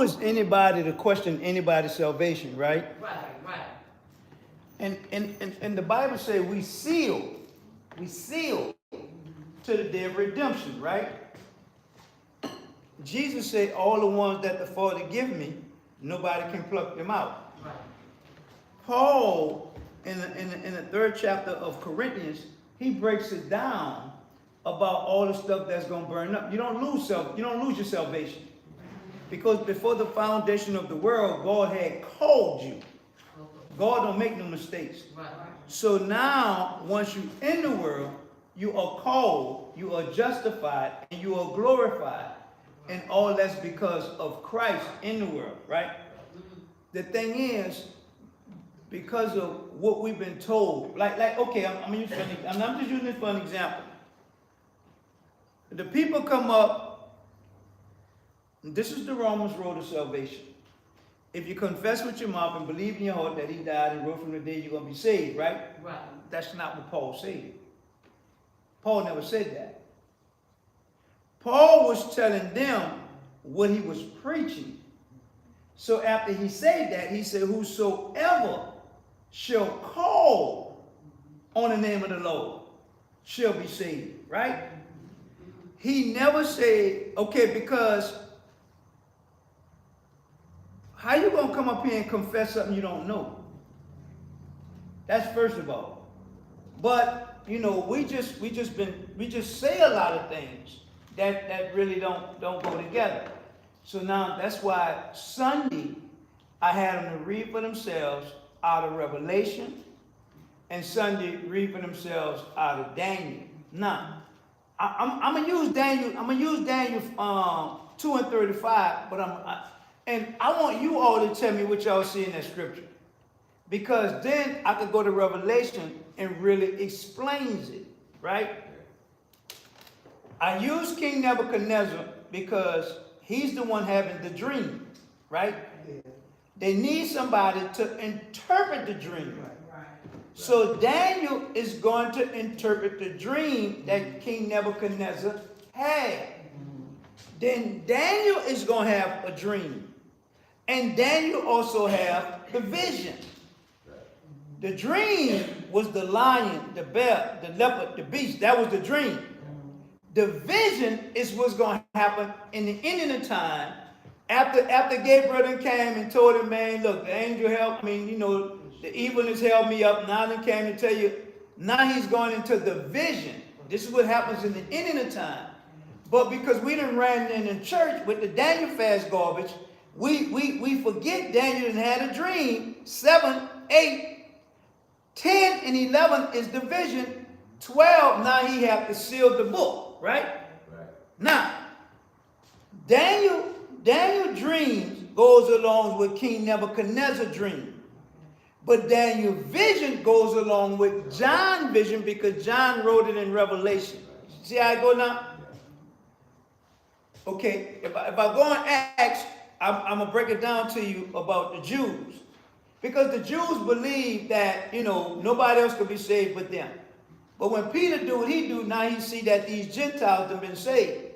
is anybody to question anybody's salvation, right? Right. And the Bible says we seal to the day of redemption, right? Jesus said, all the ones that the Father give me, nobody can pluck them out. Right. Paul, in the third chapter of Corinthians, he breaks it down about all the stuff that's going to burn up. You don't lose your salvation. Because before the foundation of the world, God had called you. God don't make no mistakes. Right. So now, once you're in the world, you are called, you are justified, and you are glorified. And all that's because of Christ in the world, right? The thing is, because of what we've been told, okay, I'm just using this for an example. The people come up, this is the Romans road to salvation. If you confess with your mouth and believe in your heart that he died and rose from the dead, you're going to be saved, right? Right. That's not what Paul said. Paul never said that. Paul was telling them what he was preaching. So after he said that, he said, whosoever shall call on the name of the Lord shall be saved, right? He never said, okay, because how you going to come up here and confess something you don't know? That's first of all. But, we just say a lot of things that really don't go together. So now that's why Sunday I had them to read for themselves out of Revelation, and Sunday read for themselves out of Daniel. Now, I'm gonna use Daniel. 2:35, but and I want you all to tell me what y'all see in that scripture, because then I could go to Revelation and really explains it, right? I use King Nebuchadnezzar because he's the one having the dream, right? Yeah. They need somebody to interpret the dream. Right. So Daniel is going to interpret the dream that King Nebuchadnezzar had. Then Daniel is going to have a dream. And Daniel also have the vision. The dream was the lion, the bear, the leopard, the beast. That was the dream. The vision is what's going to happen in the ending of time. After Gabriel came and told him, man, look, the angel helped me, the evil has held me up. Now they came to tell you, now he's going into the vision. This is what happens in the ending of time. But because we done ran in the church with the Daniel fast garbage, we forget Daniel had a dream. 7, 8, 10, and 11 is the vision. 12, now he have to seal the book, right? Now, Daniel dreams goes along with King Nebuchadnezzar dream. But Daniel vision goes along with John vision because John wrote it in Revelation. See how I go now? Okay, if I go and Acts, I'm going to break it down to you about the Jews. Because the Jews believe that, nobody else could be saved but them. But when Peter do what he do, now he see that these Gentiles have been saved.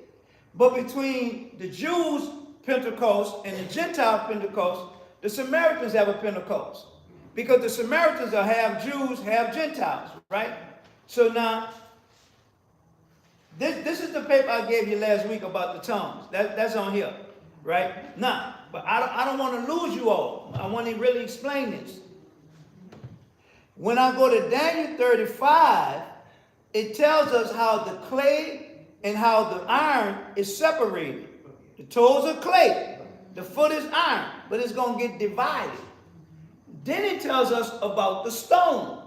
But between the Jews' Pentecost and the Gentile Pentecost, the Samaritans have a Pentecost. Because the Samaritans are half Jews, half Gentiles, right? So now, this is the paper I gave you last week about the tongues. That's on here, right? Now, but I don't want to lose you all. I want to really explain this. When I go to Daniel 35, it tells us how the clay and how the iron is separated. The toes are clay, the foot is iron, but it's going to get divided. Then it tells us about the stone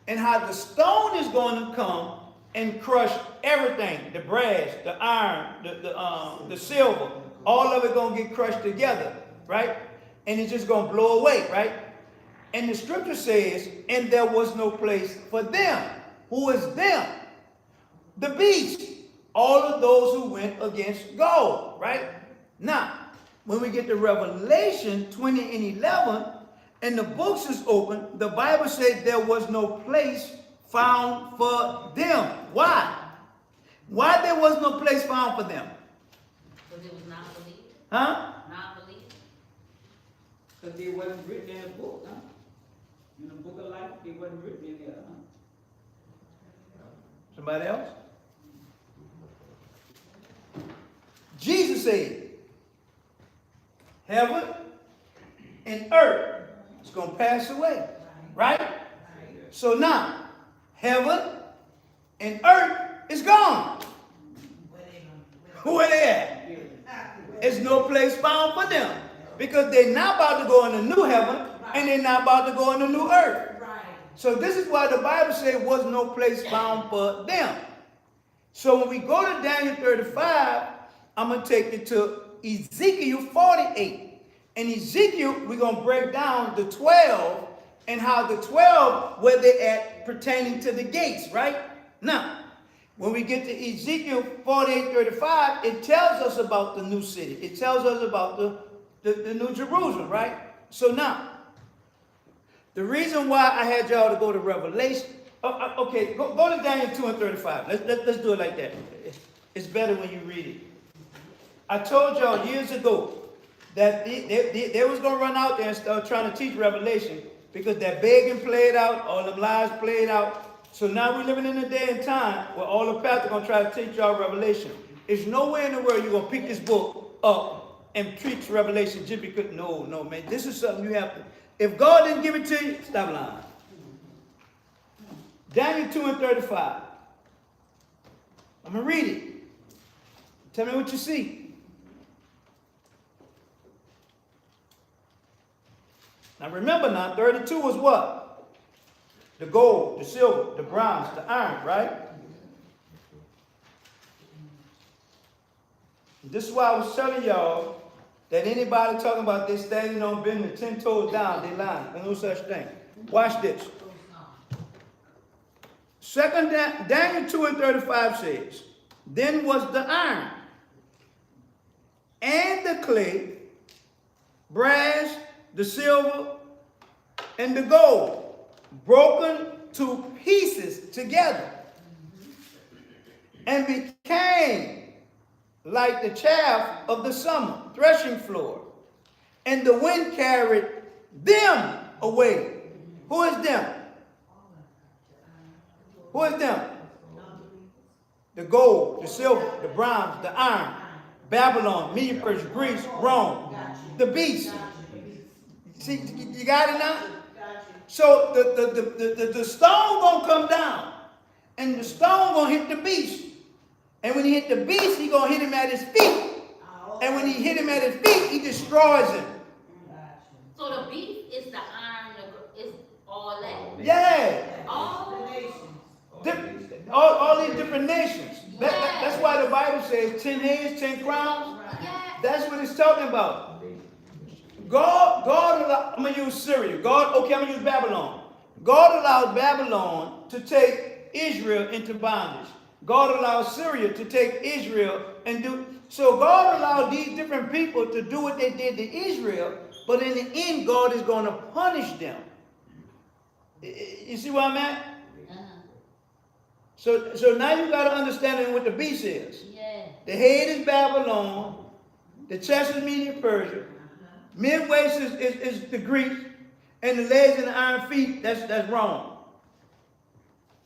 and how the stone is going to come and crush everything, the brass, the iron, the silver, all of it going to get crushed together, right? And it's just going to blow away, right? And the scripture says, and there was no place for them. Who is them? The beast. All of those who went against God, right? Now, when we get to Revelation 20 and 11, and the books is open, the Bible says there was no place found for them. Why? Why there was no place found for them? Because it was not believed. Huh? Not believed. Because they wasn't written in a book, huh? In the book of life, they wasn't written in there, huh? Somebody else? Jesus said, heaven and earth is going to pass away. Right? So now, heaven and earth is gone. Where they at? There's no place found for them. Because they're not about to go in the new heaven and they're not about to go in the new earth. So this is why the Bible says was no place found for them. So when we go to Daniel 35, I'm going to take you to Ezekiel 48. In Ezekiel, we're going to break down the 12 and how the 12, where they at pertaining to the gates, right? Now, when we get to Ezekiel 48:35, it tells us about the new city. It tells us about the new Jerusalem, right? So now, the reason why I had y'all to go to Revelation, okay, go to Daniel 2:35. Let's do it like that. It's better when you read it. I told y'all years ago that they was going to run out there and start trying to teach Revelation because that begging played out, all them lies played out. So now we're living in a day and time where all the pastors are going to try to teach y'all Revelation. There's nowhere in the world you're going to pick this book up and preach Revelation just because, no, man. This is something you have to, if God didn't give it to you, stop lying. Daniel 2:35. I'm going to read it. Tell me what you see. Now remember now, 32 was what? The gold, the silver, the bronze, the iron, right? This is why I was telling y'all that anybody talking about they standing on business 10 toes down, they lying. There's no such thing. Watch this. Daniel 2:35 says, then was the iron and the clay, brass, the silver, and the gold broken to pieces together and became like the chaff of the summer threshing floor, and the wind carried them away. Who is them? Who is them? The gold, the silver, the bronze, the iron, Babylon, Media Persia, Greece, Rome, the beast. See, you got it now? So the stone gonna come down, and the stone gonna hit the beast. And when he hit the beast, he gonna hit him at his feet. And when he hit him at his feet, he destroys him. So the beast is the iron, is all that. Yeah. All All these different nations. That's why the Bible says 10 heads, 10 crowns. That's what it's talking about. God allowed, I'm going to use Syria. I'm going to use Babylon. God allowed Babylon to take Israel into bondage. God allowed Syria to take Israel and do, so God allowed these different people to do what they did to Israel, but in the end, God is going to punish them. You see where I'm at? So now you got to understand what the beast is. Yeah. The head is Babylon, the chest is Media Persia, mid-waist is the Greeks, and the legs and the iron feet, that's Rome.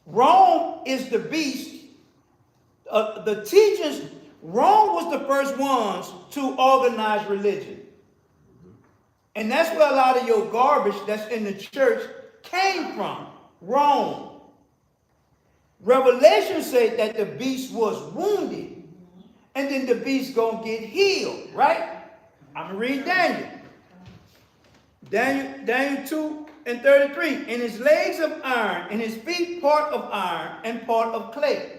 Rome is the beast. The teachers, Rome was the first ones to organize religion. And that's where a lot of your garbage that's in the church came from. Rome. Revelation said that the beast was wounded. And then the beast gonna get healed, right? I'm gonna read Daniel. Daniel 2:33. And his legs of iron, and his feet part of iron, and part of clay.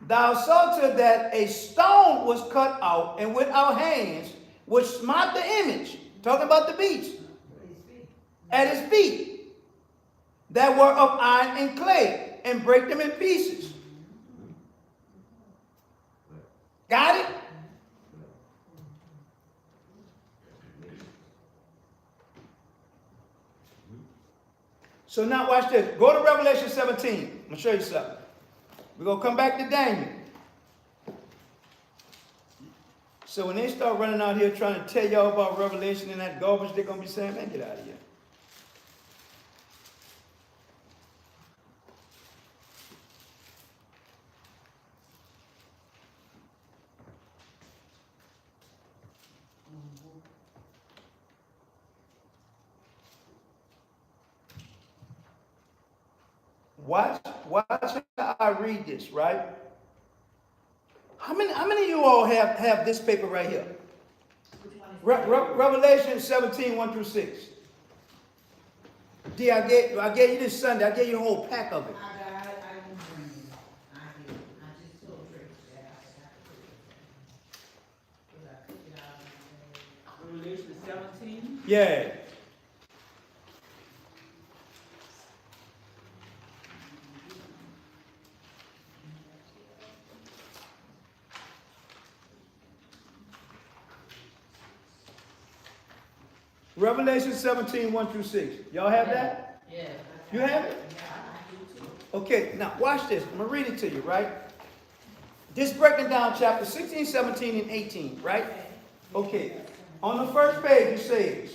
Thou sawest that a stone was cut out, and without hands, which smote the image, talking about the beast, at his feet, that were of iron and clay, and break them in pieces. Got it? So now watch this. Go to Revelation 17. I'm going to show you something. We're going to come back to Daniel. So when they start running out here trying to tell y'all about Revelation and that garbage, they're going to be saying, man, get out of here. Watch how I read this, right? How many of you all have this paper right here? Revelation 17, 1 through 6. D, I gave you this Sunday. I gave you a whole pack of it. Revelation 17. Yeah. Revelation 17, 1 through 6. Y'all have that? Yeah. You have it? Yeah, I do too. Okay, now watch this. I'm going to read it to you, right? This breaking down chapter 16, 17, and 18, right? Okay. On the first page, it says,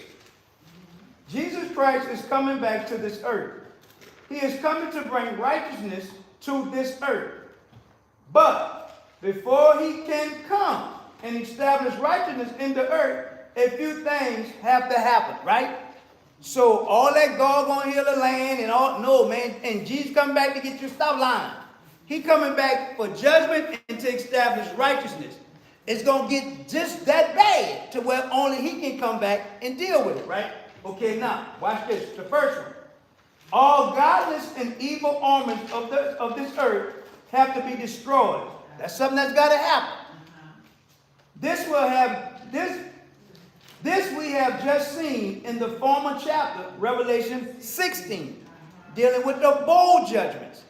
Jesus Christ is coming back to this earth. He is coming to bring righteousness to this earth. But before he can come and establish righteousness in the earth, a few things have to happen, right? So all that God gonna heal the land and all, no, man, and Jesus coming back to get you, stop lying. He coming back for judgment and to establish righteousness. It's gonna get just that bad to where only he can come back and deal with it, right? Okay, now, watch this, the first one. All godless and evil ornaments of this earth have to be destroyed. That's something that's gotta happen. This we have just seen in the former chapter, Revelation 16, dealing with the bowl judgments.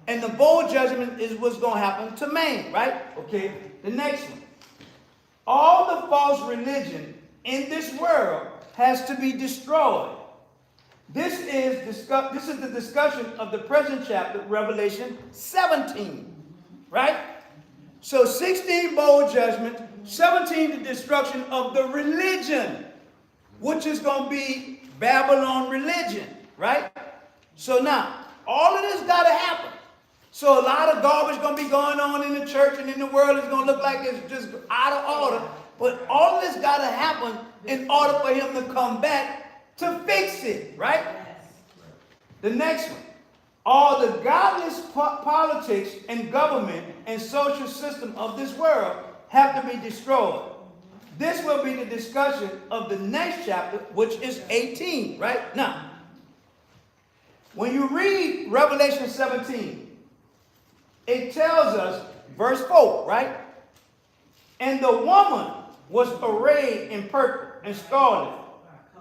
And the bowl judgment is what's going to happen to man, right? Okay, the next one. All the false religion in this world has to be destroyed. This is the discussion of the present chapter, Revelation 17, right? So 16 bowl judgment, 17 the destruction of the religion, which is going to be Babylon religion, right? So now, all of this got to happen. So a lot of garbage going to be going on in the church and in the world. It's going to look like it's just out of order. But all of this got to happen in order for him to come back to fix it, right? The next one. All the godless politics and government and social system of this world have to be destroyed. This will be the discussion of the next chapter, which is 18, right? Now, when you read Revelation 17, it tells us, verse 4, right? And the woman was arrayed in purple and scarlet,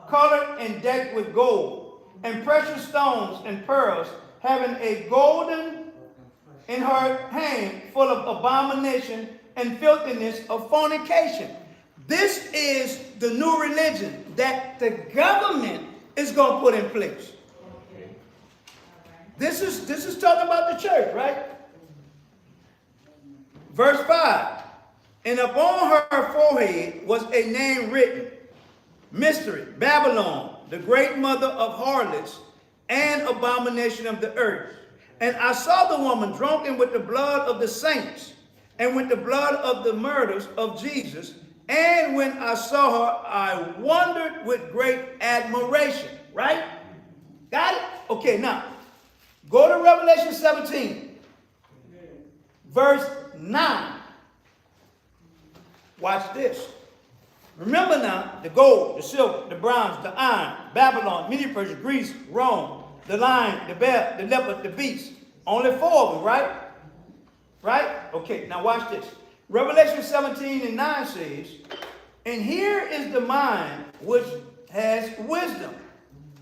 colored and decked with gold, and precious stones and pearls, having a golden in her hand full of abomination and filthiness of fornication. This is the new religion that the government is going to put in place. This is talking about the church, right? Verse 5. And upon her forehead was a name written, Mystery, Babylon, the great mother of harlots and abomination of the earth. And I saw the woman drunken with the blood of the saints and with the blood of the murders of Jesus. And when I saw her, I wondered with great admiration. Right? Got it? Okay, now, go to Revelation 17, verse 9. Watch this. Remember now, the gold, the silver, the bronze, the iron, Babylon, Medo-Persia, Greece, Rome, the lion, the bear, the leopard, the beast. Only 4 of them, right? Right? Okay, now watch this. Revelation 17 and 9 says, and here is the mind which has wisdom.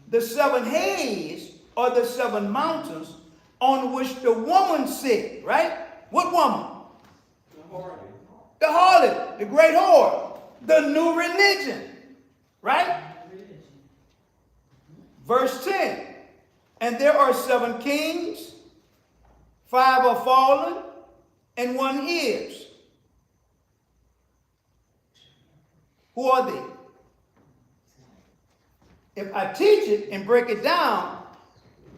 The 7 heads are the 7 mountains on which the woman sit, right? What woman? The harlot, the great whore, the new religion, right? Verse 10, and there are 7 kings, 5 are fallen, and 1 is. Who are they? If I teach it and break it down,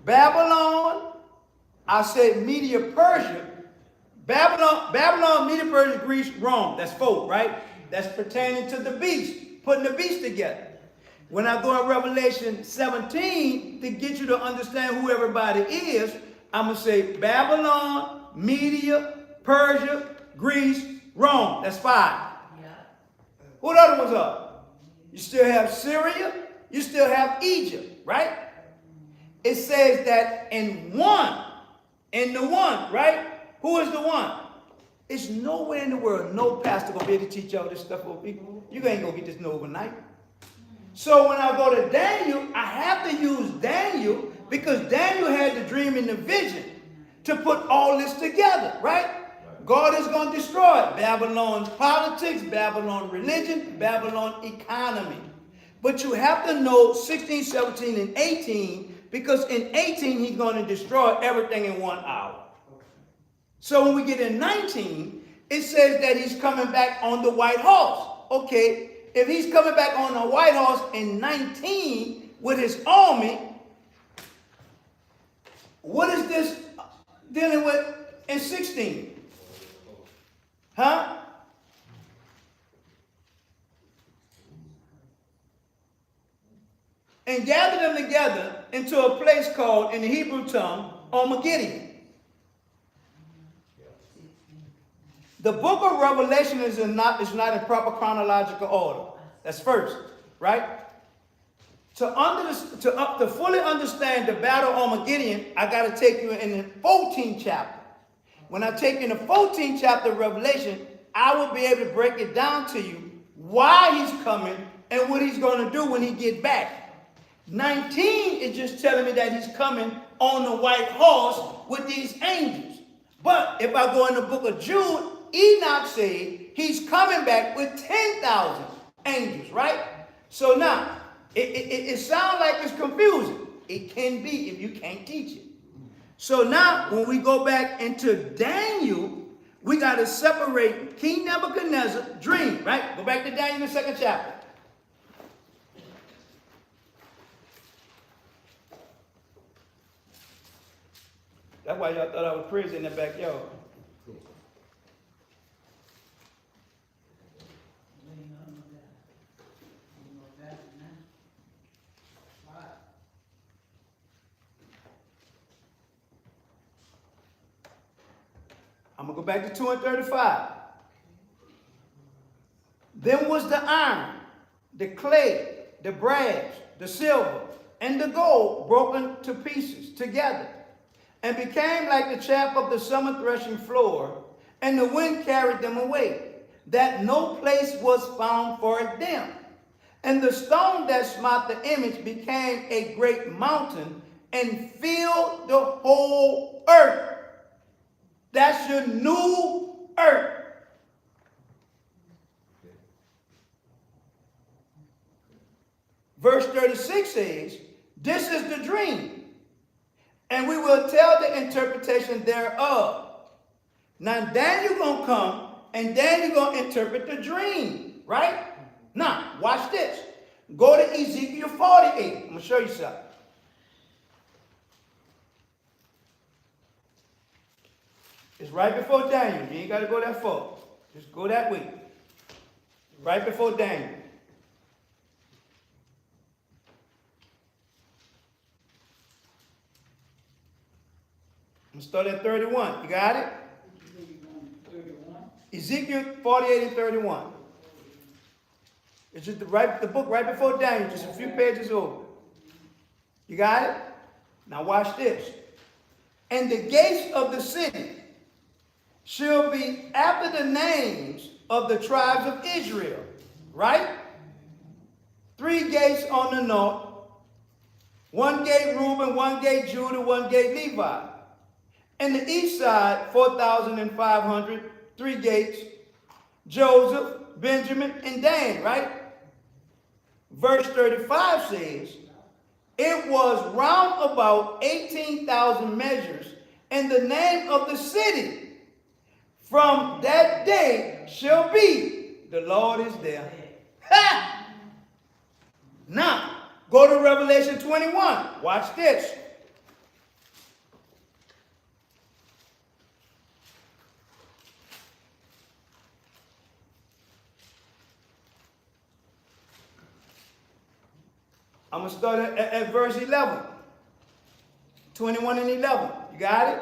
Babylon, I said Media Persia, Babylon, Media Persia, Greece, Rome. That's 4, right? That's pertaining to the beast, putting the beast together. When I go in Revelation 17 to get you to understand who everybody is, I'm going to say Babylon, Media, Persia, Greece, Rome. That's 5. Yeah. Who the other ones are? You still have Syria. You still have Egypt, right? It says that in the one, right? Who is the one? It's nowhere in the world, no pastor gonna be able to teach y'all this stuff over people. You ain't gonna get this no overnight. So when I go to Daniel, I have to use Daniel because Daniel had the dream and the vision to put all this together, right? God is going to destroy Babylon's politics, Babylon religion, Babylon economy. But you have to know 16, 17, and 18 because in 18 he's going to destroy everything in 1 hour. So when we get in 19, it says that he's coming back on the white horse. Okay, if he's coming back on the white horse in 19 with his army, what is this dealing with in 16? Huh? And gather them together into a place called, in the Hebrew tongue, Armageddon. The book of Revelation is not in proper chronological order. That's first, right? To fully understand the battle of Armageddon, I got to take you in the 14th chapter. When I take you in the 14th chapter of Revelation, I will be able to break it down to you why he's coming and what he's going to do when he gets back. 19 is just telling me that he's coming on the white horse with these angels. But if I go in the book of Jude, Enoch said he's coming back with 10,000 angels, right? So now, it sounds like it's confusing. It can be if you can't teach it. So now, when we go back into Daniel, we got to separate King Nebuchadnezzar's dream, right? Go back to Daniel, the 2nd chapter. That's why y'all thought I was crazy in the backyard. I'm going to go back to 2 and 35. Then was the iron, the clay, the brass, the silver, and the gold broken to pieces together, and became like the chaff of the summer threshing floor, and the wind carried them away, that no place was found for them. And the stone that smote the image became a great mountain, and filled the whole earth. That's your new earth. Verse 36 says, this is the dream, and we will tell the interpretation thereof. Now Daniel gonna come, and Daniel gonna interpret the dream, right? Now, watch this. Go to Ezekiel 48. I'm gonna show you something. It's right before Daniel. You ain't got to go that far. Just go that way. Right before Daniel. I'm going to start at 31. You got it? Ezekiel 48 and 31. It's just the book right before Daniel, just a few pages over. You got it? Now watch this. And the gates of the city shall be after the names of the tribes of Israel, right? 3 gates on the north, 1 gate Reuben, 1 gate Judah, 1 gate Levi. And the east side, 4,500, 3 gates, Joseph, Benjamin, and Dan, right? Verse 35 says, it was round about 18,000 measures, and the name of the city from that day shall be, the Lord is there. Ha! Now, go to Revelation 21. Watch this. I'm going to start at verse 11. 21 and 11. You got it?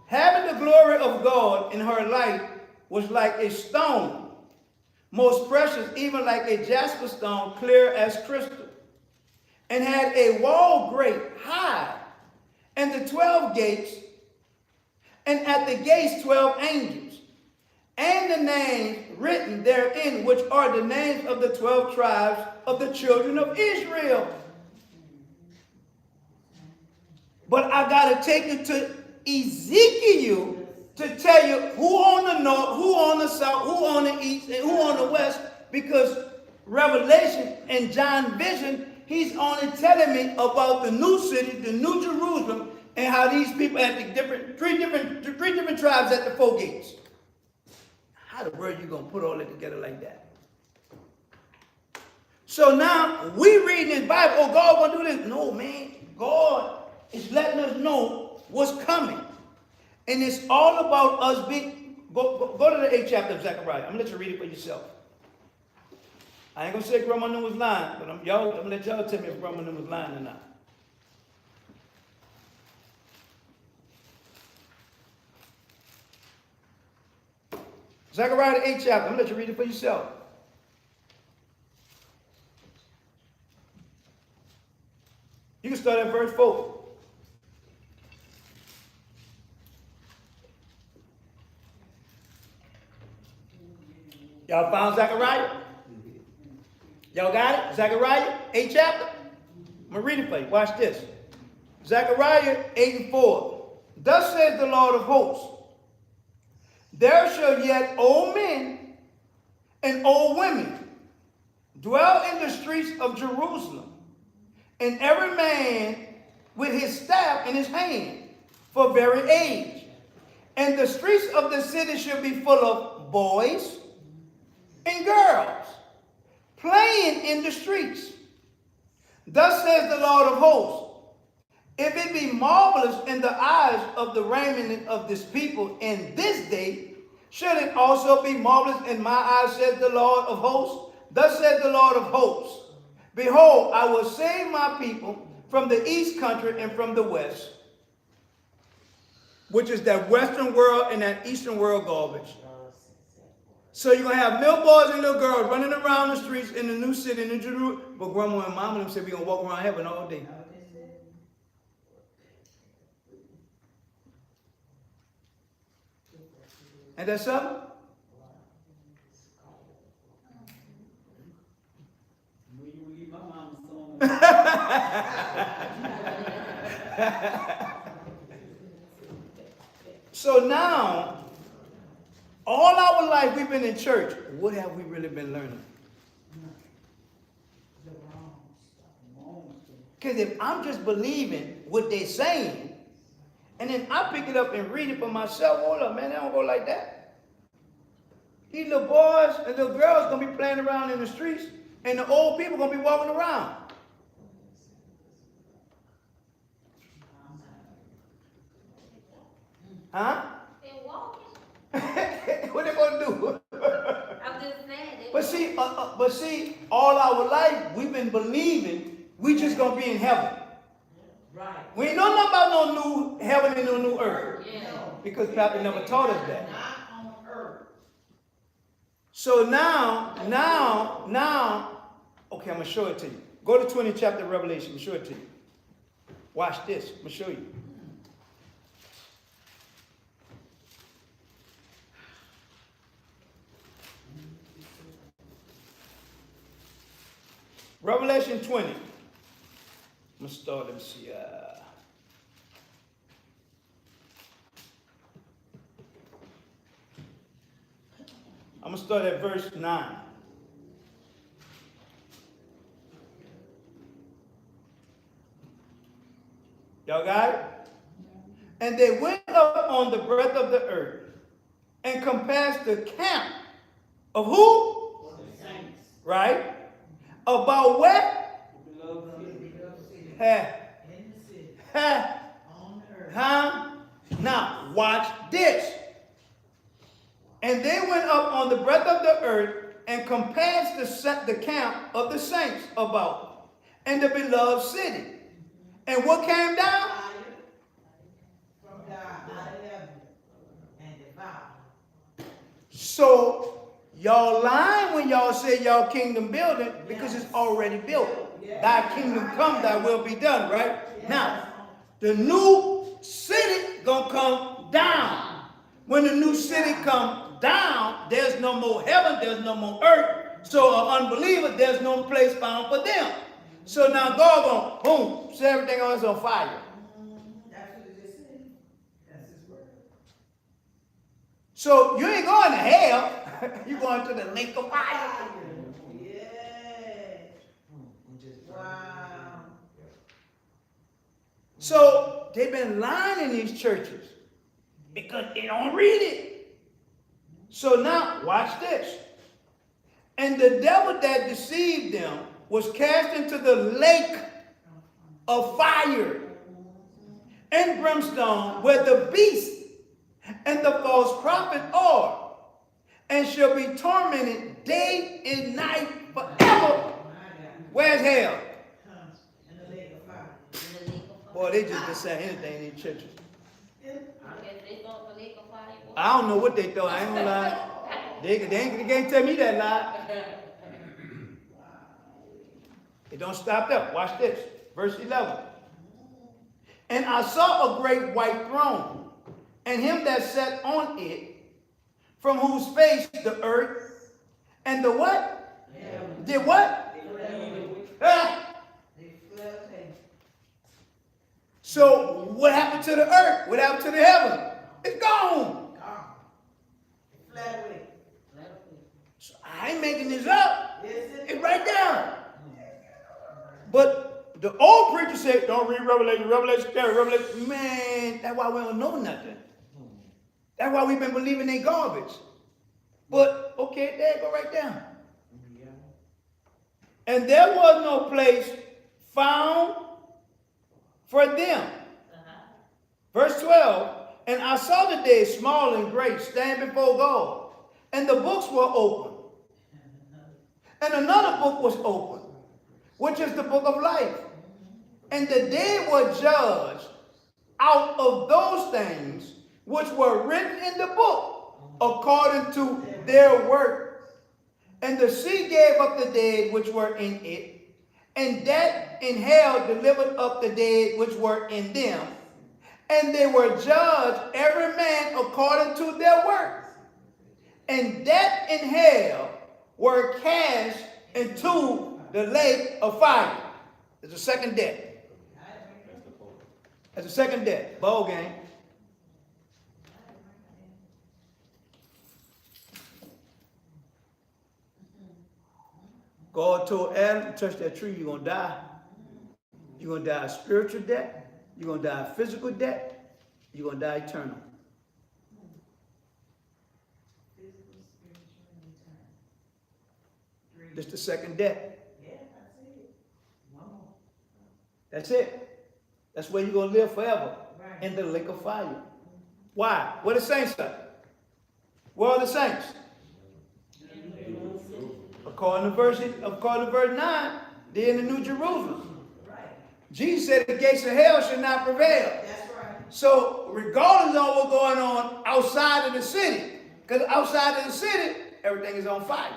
Having the glory of God in her light was like a stone, most precious, even like a jasper stone, clear as crystal, and had a wall great, high, and the 12 gates, and at the gates 12 angels, and the names written therein, which are the names of the 12 tribes of the children of Israel. But I got to take you to Ezekiel to tell you who on the north, who on the south, who on the east, and who on the west, because Revelation and John vision, he's only telling me about the new city, the new Jerusalem, and how these people had the three different tribes at the 4 gates. How the world you gonna put all that together like that? So now we reading this Bible, oh, God gonna do this. No, man, God is letting us know what's coming. And it's all about us being, go to the 8th chapter of Zechariah. I'm gonna let you read it for yourself. I ain't gonna say Grandma Newman was lying, but I'm gonna let y'all tell me if Grandma Newman was lying or not. Zechariah the 8th chapter. I'm gonna let you read it for yourself. You can start at verse 4. Y'all found Zechariah? Y'all got it? Zechariah 8th chapter? I'm gonna read it for you. Watch this. Zechariah 8 and 4. Thus says the Lord of hosts, there shall yet old men and old women dwell in the streets of Jerusalem, and every man with his staff in his hand for very age. And the streets of the city shall be full of boys and girls playing in the streets. Thus says the Lord of hosts, if it be marvelous in the eyes of the raiment of this people in this day, should it also be marvelous in my eyes, says the Lord of hosts? Thus says the Lord of hosts, behold, I will save my people from the east country and from the west, which is that western world and that eastern world garbage. So you're going to have little boys and little girls running around the streets in the new city, in Jerusalem. But grandma and mama them said we're going to walk around heaven all day. And that's something? So now, all our life we've been in church. What have we really been learning? Because if I'm just believing what they're saying, and then I pick it up and read it for myself, hold up, man, they don't go like that. These little boys and little girls going to be playing around in the streets, and the old people going to be walking around. Huh? They're walking. What they going to do? I'm just saying. But see, all our life we've been believing we just going to be in heaven. Right. We ain't know nothing about no new heaven and no new earth. Yeah. Because Papa never taught us that. Not on earth. So now, okay, I'm going to show it to you. Go to 20th chapter of Revelation. I'm going to show it to you. Watch this. I'm going to show you. Revelation 20. I'm going to start, let me see. I'm going to start at verse 9. Y'all got it? And they went up on the breadth of the earth and compassed the camp of who? right? About what? Ha. Ha. Huh? Now, watch this. And they went up on the breadth of the earth and compassed the camp of the saints about, and the beloved city. And what came down? So, y'all lying when y'all say y'all kingdom building, because it's already built. Thy kingdom come, thy will be done, right? Now, the new city gonna come down. When the new city comes down, there's no more heaven, there's no more earth. So an unbeliever, there's no place found for them. So now God gonna, boom, set everything else on fire. That's what it just said. That's his word. So you ain't going to hell. You're going to the lake of fire. Yeah. Wow. So they've been lying in these churches because they don't read it. So now watch this. And the devil that deceived them was cast into the lake of fire and brimstone, where the beast and the false prophet are, and shall be tormented day and night forever. Where's hell? In the lake of fire. Boy, they just been saying anything in these churches. I guess they thought the lake of fire was. I don't know what they thought. I ain't gonna lie. They can't tell me that lie. It don't stop there. Watch this. Verse 11. And I saw a great white throne, and him that sat on it, from whose face the earth and the what? Did what? Ah! So what happened to the earth? What happened to the heaven? It's gone. Flat away. So I ain't making this up. Yes, It's right there. But the old preacher said, don't read Revelation, Revelation, Revelation. Man, that's why we don't know nothing. That's why we've been believing in garbage. But, okay, there you go right down. And there was no place found for them. Verse 12, and I saw the dead, small and great, stand before God, and the books were open. And another book was open, which is the book of life. And the dead were judged out of those things which were written in the book, according to their works. And the sea gave up the dead which were in it, and death and hell delivered up the dead which were in them. And they were judged every man according to their works. And death and hell were cast into the lake of fire. There's a second death. That's the second death. Ball game. God told Adam, touch that tree, you're going to die. You're going to die a spiritual death. You're going to die a physical death. You're going to die eternal. This is the second death. That's it. That's where you're going to live forever. In the lake of fire. Why? What the saints say? Where are the saints? According to verse 9, they're in the New Jerusalem. Jesus said the gates of hell should not prevail. That's right. So regardless of what's going on outside of the city, because outside of the city, everything is on fire.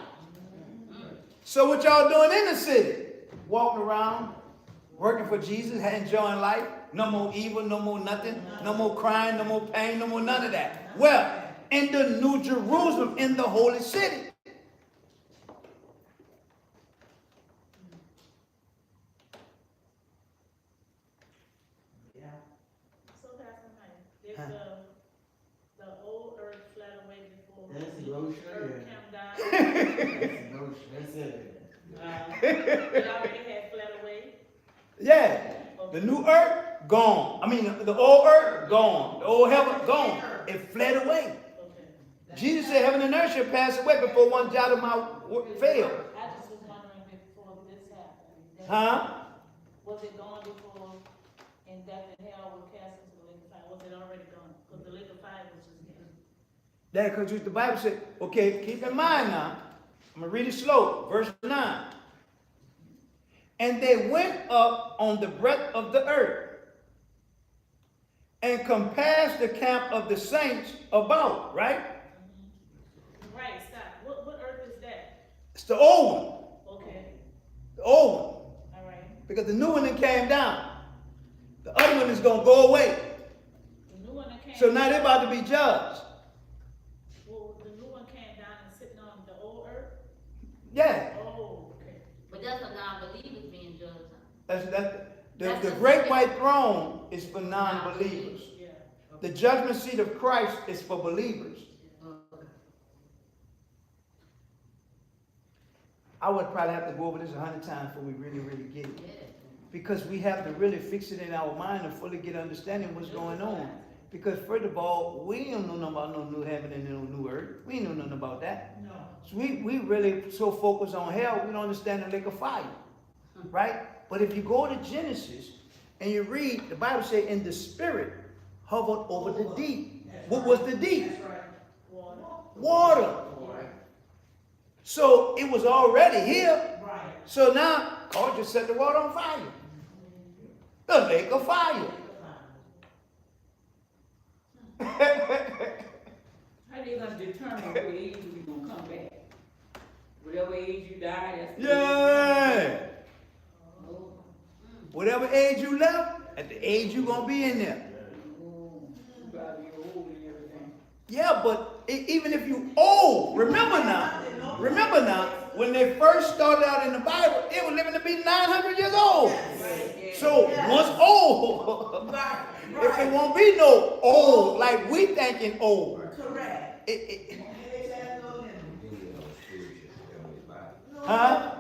So what y'all doing in the city? Walking around, working for Jesus, enjoying life. No more evil, no more nothing, no more crying, no more pain, no more none of that. Well, in the New Jerusalem, in the holy city. So Pastor Mike, if the old earth fled away before That's the emotional, earth yeah. came down, That's emotional. That's it. it already had fled away? Yeah. The new earth, gone. I mean, the old earth, gone. The old heaven, gone. It fled away. Okay. Jesus said heaven and earth shall pass away before one jot of my fail. I just was Huh? Was it gone before, and death and hell were cast into the lake of fire? Was it already gone? Because the lake of fire was just given. That because the Bible said, okay, keep in mind now, I'm going to read it slow, verse 9. And they went up on the breadth of the earth and compassed the camp of the saints about, right? Right, stop. What earth is that? It's the old one, Okay, the old one, all right. because the new one that came down. The other one is going to go away. The new one that came. So now they're about to be judged. Well, the new one came down and sitting on the old earth? Yeah, Oh, okay. But that's a non-believers being judged. the great white throne is for non-believers. Yeah. The judgment seat of Christ is for believers. I would probably have to go over this 100 times before we really, really get it. Yeah. Because we have to really fix it in our mind and fully get understanding what's going on. Because first of all, we don't know nothing about no new heaven and no new earth. We ain't know nothing about that. No. So we really so focused on hell, we don't understand the lake of fire. Right? But if you go to Genesis and you read, the Bible says, in the spirit hovered over the deep. What was the deep? That's right. Water. So it was already here. Right. So now, God just set the water on fire. The lake of fire. How they gonna determine what age you gonna come back? Whatever age you die, that's the Yeah. Oh, Whatever age you left, at the age you gonna be in there. oh, you gotta be old and everything. Yeah, but even if you old, remember now, when they first started out in the Bible, they were living to be 900 years old. So once old, Right. if it won't be no old like we thinking old, Correct. it, It has no limit. huh?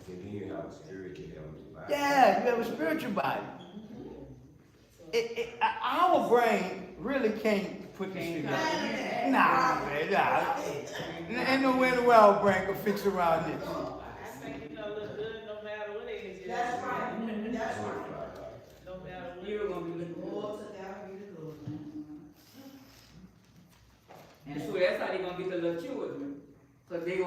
Then you have a spiritual heavenly body. Yeah, you have a spiritual body. Our brain really can't put this together. Nah, man, nah. Ain't no way in the world our brain can fix around this. I think it's gonna look good no matter what age it is. That's right. That's right. No matter what. You're gonna be looking Oh, old. to God be the glory. And so that's how they gonna get the little children. Cause they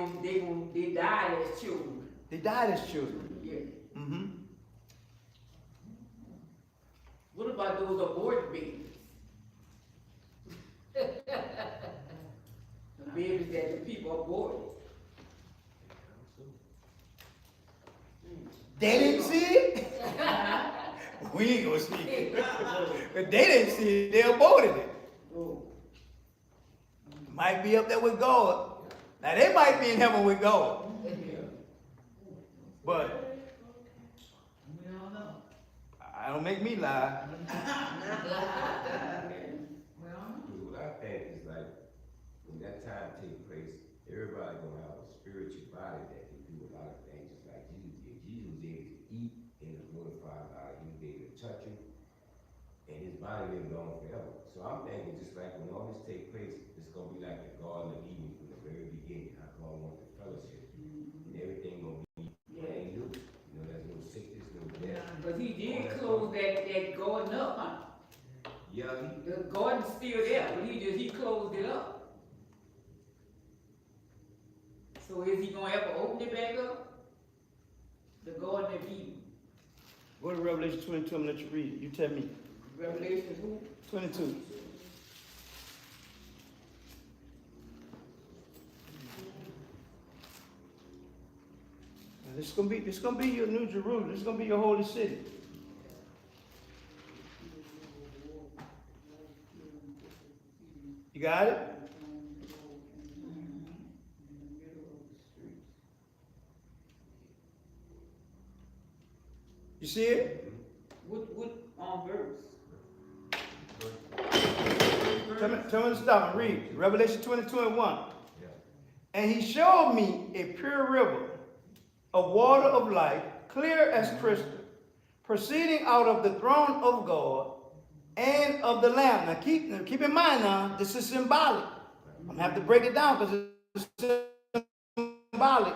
died as children. They died as children. Yeah. Mm-hmm. What about those aborted babies? The babies that the people aborted. They didn't see it? We ain't gonna see it. But they didn't see it, they aborted it. Oh. Might be up there with God. Now they might be in heaven with God. But We don't know. I don't make me lie. We don't know. What I think is like, when that time takes place, everybody gonna have a spiritual body that can do a lot of things just like Jesus did. Jesus was able to eat in a glorified body, he was able to touch him, and his body lived on forever. So I'm thinking just like when all this takes place, it's gonna be like the Garden of Eden from the very beginning, how God wanted the fellowship. And everything gonna be brand new. You know, there's no sickness, no death. But he did close that garden up, huh? Yeah, The garden's still there, but he closed it up. So is he gonna ever open it back up? The Garden of Eden. Go to Revelation 22, I'm gonna let you read it. You tell me. Revelation who? 22. Now, this is gonna be your New Jerusalem. This is gonna be your holy city. You got it? You see it? What verse? Tell me to stop and read. Revelation 22 and 1. yeah. And he showed me a pure river of water of life, clear as crystal, proceeding out of the throne of God and of the Lamb. Now keep in mind now, this is symbolic. I'm gonna have to break it down because it's symbolic.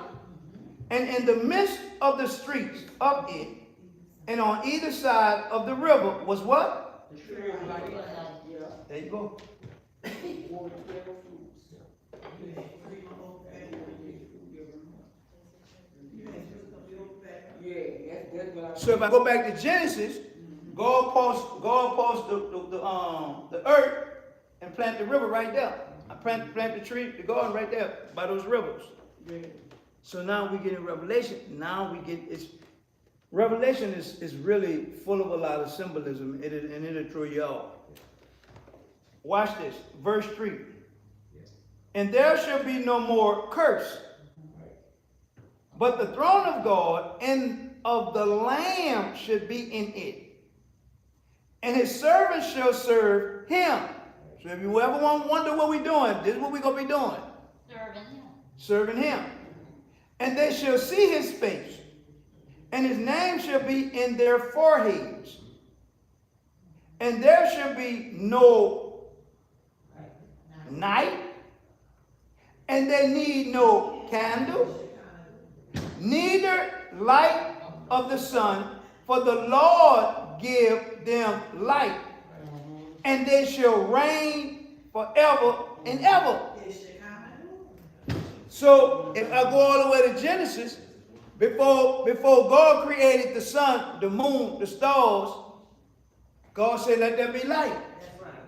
And in the midst of the streets of it, and on either side of the river was what? The tree of life. Yeah. There you go. Or 12 fruits. Yeah, that's what I. So if I go back to Genesis, God paused the earth and plant the river right there. I plant the tree, the garden right there by those rivers. Yeah. So now we get in Revelation. Now we get Revelation is really full of a lot of symbolism, and it'll throw you off. Watch this, verse 3. And there shall be no more curse, but the throne of God and of the Lamb should be in it, and his servants shall serve him. So if you ever wonder what we're doing, this is what we're going to be doing. Serving him. Serving him. And they shall see his face, and his name shall be in their foreheads. And there shall be no night, and they need no candle, neither light of the sun, for the Lord give them light, and they shall reign forever and ever. So if I go all the way to Genesis, before God created the sun, the moon, the stars, God said, let there be light. That's right.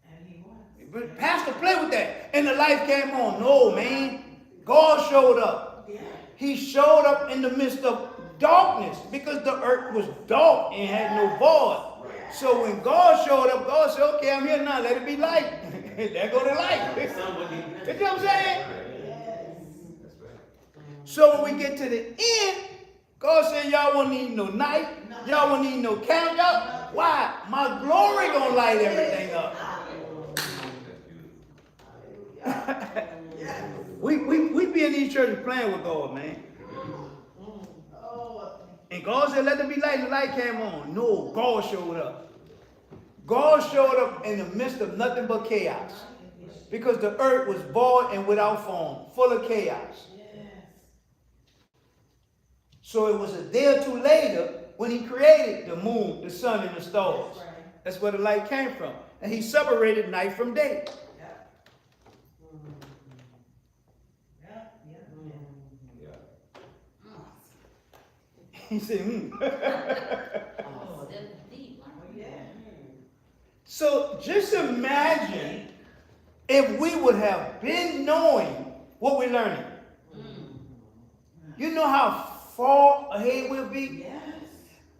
And he was. But Pastor played with that. And the light came on. No, man. God showed up. Yeah. He showed up in the midst of darkness because the earth was dark and had no void. So when God showed up, God said, okay, I'm here now. Let it be light. There go the light. You know what I'm saying? So when we get to the end, God said, y'all won't need no night. Y'all won't need no candle. Why? My glory gonna light everything up. we be in these churches playing with God, man. And God said, let there be light, and the light came on. No, God showed up. God showed up in the midst of nothing but chaos. Because the earth was void and without form, full of chaos. So it was a day or two later when he created the moon, the sun, and the stars. That's where the light came from. And he separated night from day. He said, Oh, that's deep. Huh? So just imagine if we would have been knowing what we're learning. You know how far ahead we'll be? Yes.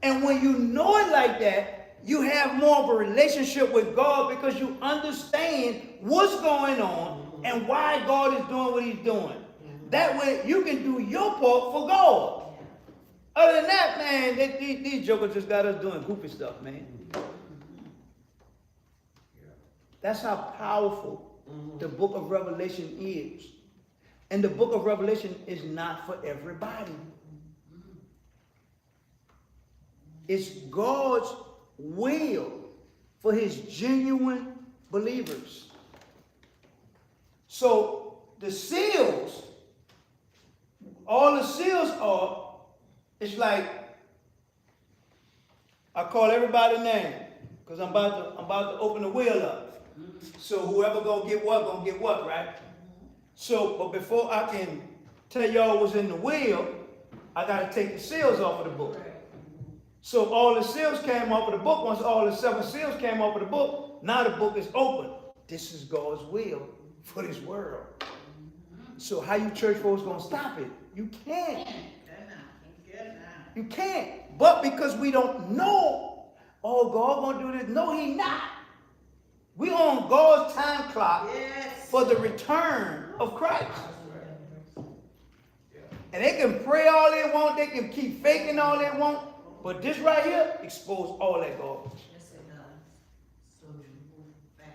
And when you know it like that, you have more of a relationship with God because you understand what's going on and why God is doing what he's doing. That way you can do your part for God. Other than that, man, these jokers just got us doing goofy stuff, man. That's how powerful the book of Revelation is. And the book of Revelation is not for everybody. It's God's will for his genuine believers. So the seals, all the seals are, it's like, I call everybody name because I'm about to open the wheel up. So whoever gonna get what, right? So, but before I can tell y'all what's in the wheel, I gotta take the seals off of the book. So all the seals came off of the book. Once all the 7 seals came off of the book, now the book is open. This is God's will for this world. So how you church folks gonna stop it? You can't. You can't. But because we don't know, oh, God gonna do this. No, he not. We on God's time clock for the return of Christ. And they can pray all they want. They can keep faking all they want. But this right here expose all that garbage. Yes, it does. So you move fast.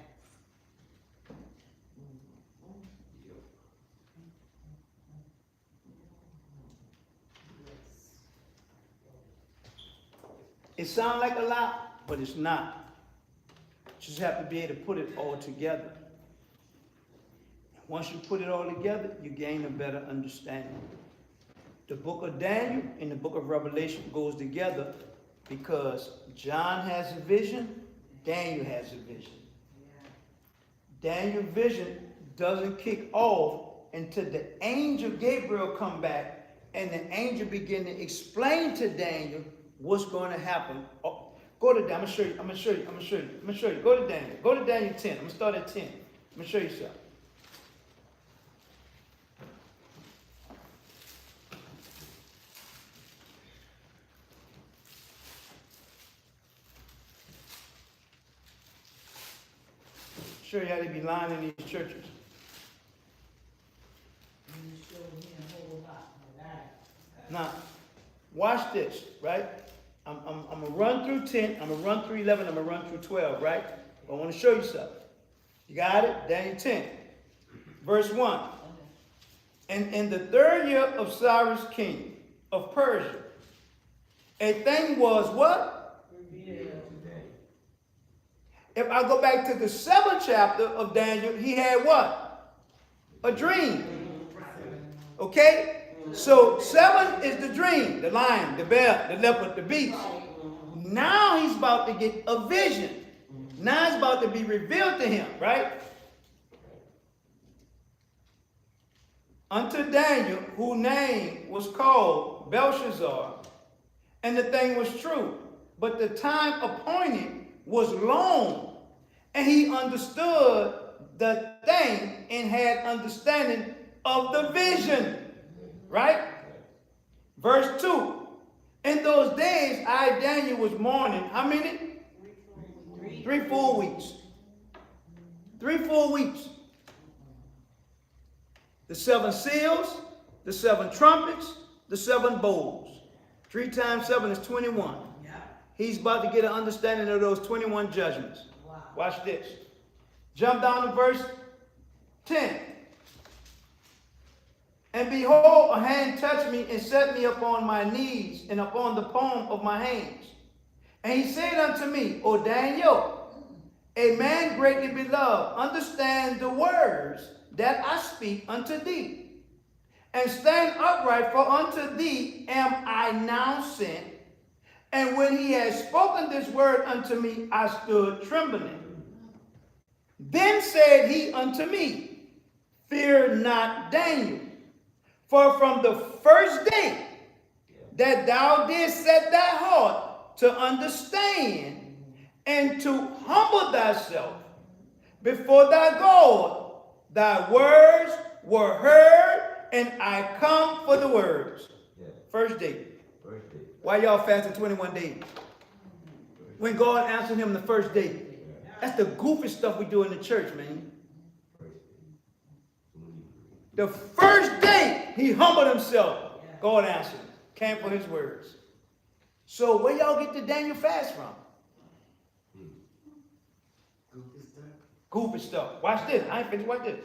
It sounds like a lot, but it's not. You just have to be able to put it all together. Once you put it all together, you gain a better understanding. the book of Daniel and the book of Revelation goes together because John has a vision, Daniel has a vision. Daniel's vision doesn't kick off until the angel Gabriel come back and the angel begin to explain to Daniel what's going to happen. Oh, go to Daniel. I'm going to show you. Go to Daniel. Go to Daniel 10. I'm going to start at 10. I'm going to show you something. Show you how they be lying in these churches. Now, watch this, right? I'm going to run through 10, I'm going to run through 11, I'm going to run through 12, right? But I want to show you something. You got it? Daniel 10, verse 1. And in the 3rd year of Cyrus king of Persia, a thing was what? If I go back to the 7th chapter of Daniel, he had what? A dream. Okay? So 7 is the dream, the lion, the bear, the leopard, the beast. Now he's about to get a vision. Now it's about to be revealed to him, right? Unto Daniel, whose name was called Belshazzar, and the thing was true, but the time appointed was long, and he understood the thing and had understanding of the vision. Right? Verse 2. In those days, I, Daniel, was mourning. How many? 3 full weeks. 3 full weeks. The 7 seals, the 7 trumpets, the 7 bowls. 3 times 7 is 21. He's about to get an understanding of those 21 judgments. Watch this. Jump down to verse 10. And behold, a hand touched me and set me upon my knees and upon the palm of my hands. And he said unto me, O Daniel, a man greatly beloved, understand the words that I speak unto thee. And stand upright, for unto thee am I now sent. And when he had spoken this word unto me, I stood trembling. Then said he unto me, Fear not, Daniel. For from the first day that thou didst set thy heart to understand and to humble thyself before thy God, thy words were heard, and I come for the words. First day. Why y'all fasting 21 days? When God answered him the first day. That's the goofy stuff we do in the church, man. The first day he humbled himself, God answered him. Came for his words. So where y'all get the Daniel fast from? Goofy stuff. Watch this. I ain't finished. Watch this.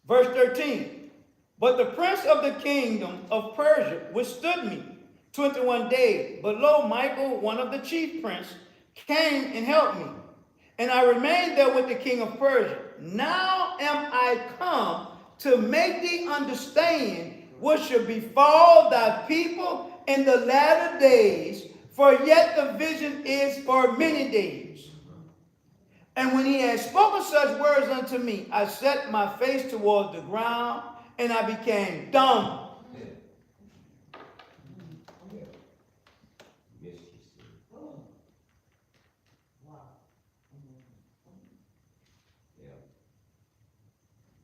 Verse 13. But the prince of the kingdom of Persia withstood me 21 days. But lo, Michael, one of the chief princes, came and helped me. And I remained there with the king of Persia. Now am I come to make thee understand what shall befall thy people in the latter days, for yet the vision is for many days. And when he had spoken such words unto me, I set my face toward the ground, and I became dumb.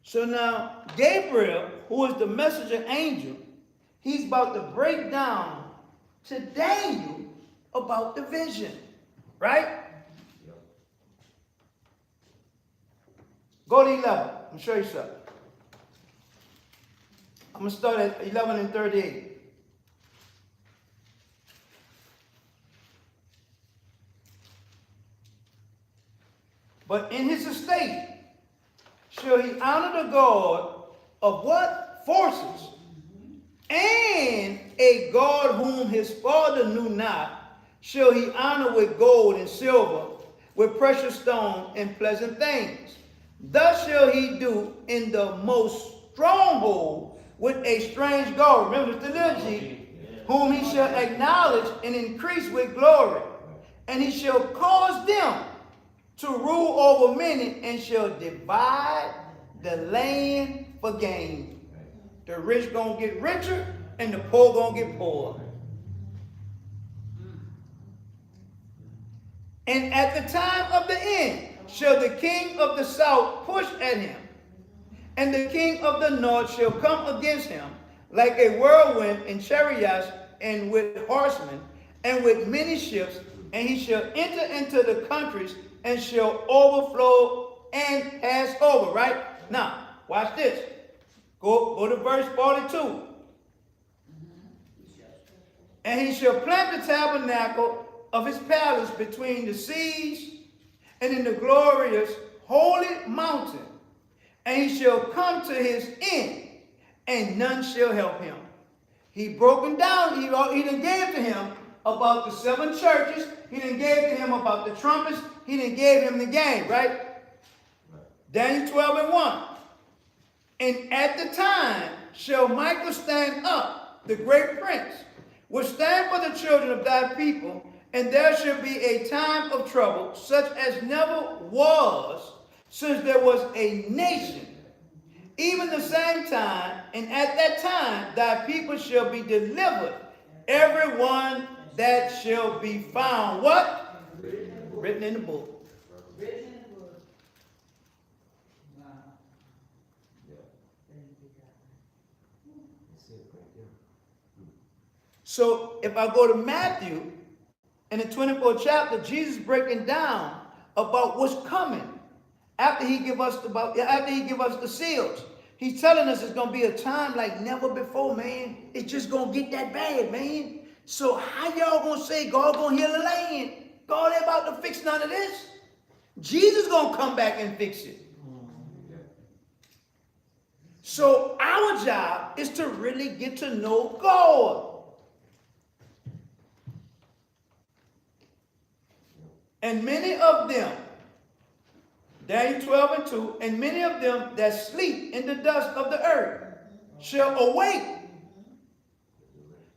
So now, Gabriel, who is the messenger angel, he's about to break down to Daniel about the vision, right? Yep. Go to 11. I'm going to show you something. I'm going to start at 11 and 38. But in his estate shall he honor the God of what? Forces. And a God whom his father knew not shall he honor with gold and silver, with precious stone and pleasant things. Thus shall he do in the most stronghold with a strange God. Remember, it's the little g, whom he shall acknowledge and increase with glory. And he shall cause them to rule over many, and shall divide the land for gain. The rich gonna get richer, and the poor gonna get poorer. And at the time of the end shall the king of the south push at him, and the king of the north shall come against him like a whirlwind in chariots and with horsemen and with many ships, and he shall enter into the countries and shall overflow and pass over. Right? Now, watch this. Go to verse 42. And he shall plant the tabernacle of his palace between the seas and in the glorious holy mountain. And he shall come to his end, and none shall help him. He broken down, he done gave to him about the 7 churches. He done gave to him about the trumpets. He done gave him the game, right? Daniel 12:1. And at the time shall Michael stand up, the great prince, which stand for the children of thy people, and there shall be a time of trouble, such as never was since there was a nation, even the same time, and at that time thy people shall be delivered, every one that shall be found, what? Written in the book. Written in the book. Wow. So if I go to Matthew, in the 24th chapter, Jesus breaking down about what's coming after he give us the seals. He's telling us it's gonna be a time like never before, man. It's just gonna get that bad, man. So how y'all gonna say God gonna heal the land? God ain't about to fix none of this. Jesus gonna come back and fix it. So our job is to really get to know God. And many of them, Daniel 12:2, and many of them that sleep in the dust of the earth shall awake,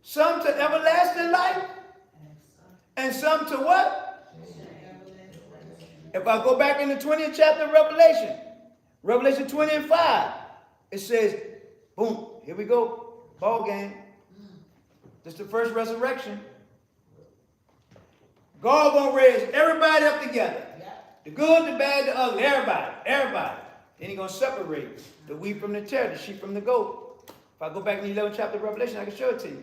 some to everlasting life, and some to what? If I go back in the 20th chapter of Revelation 20:5, it says, boom, here we go, ball game. This is the first resurrection. God gonna raise everybody up together. The good, the bad, the ugly, everybody. Then he gonna separate the wheat from the tare, the sheep from the goat. If I go back in the 11th chapter of Revelation, I can show it to you.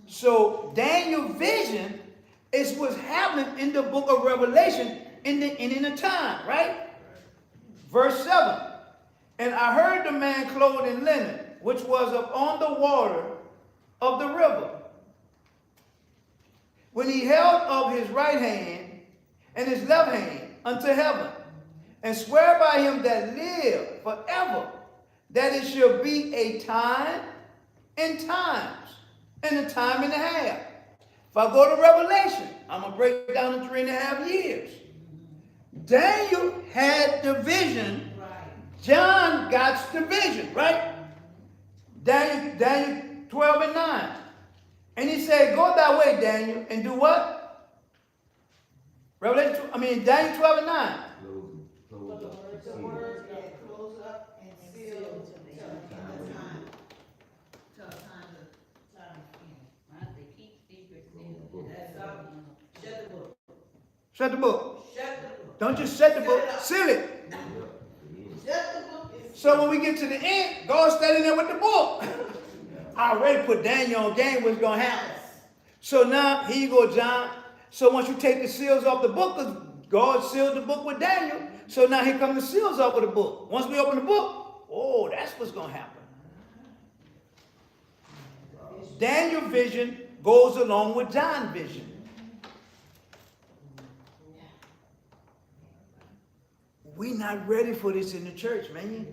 So Daniel's vision is what's happening in the book of Revelation in the time, right? Verse 7. And I heard the man clothed in linen, which was upon the water of the river, when he held up his right hand and his left hand unto heaven, and swear by him that live forever, that it shall be a time and times, and a time and a half. If I go to Revelation, I'm going to break it down in 3.5 years. Daniel had the vision. John got the vision, right? Daniel 12:9. And he said, go thy way, Daniel, and do what? Daniel 12:9. The word that close up and seal till the time. Till time of They keep secrets That's all. Shut the book. Shut the book. Shut the book. Don't just shut the book, seal it. Shut the book. So when we get to the end, God's standing there with the book. I already put Daniel on game what's going to happen. So now, here you go, John. So once you take the seals off the book, because God sealed the book with Daniel, so now here come the seals off of the book. Once we open the book, oh, that's what's going to happen. Daniel's vision goes along with John's vision. We not ready for this in the church, man.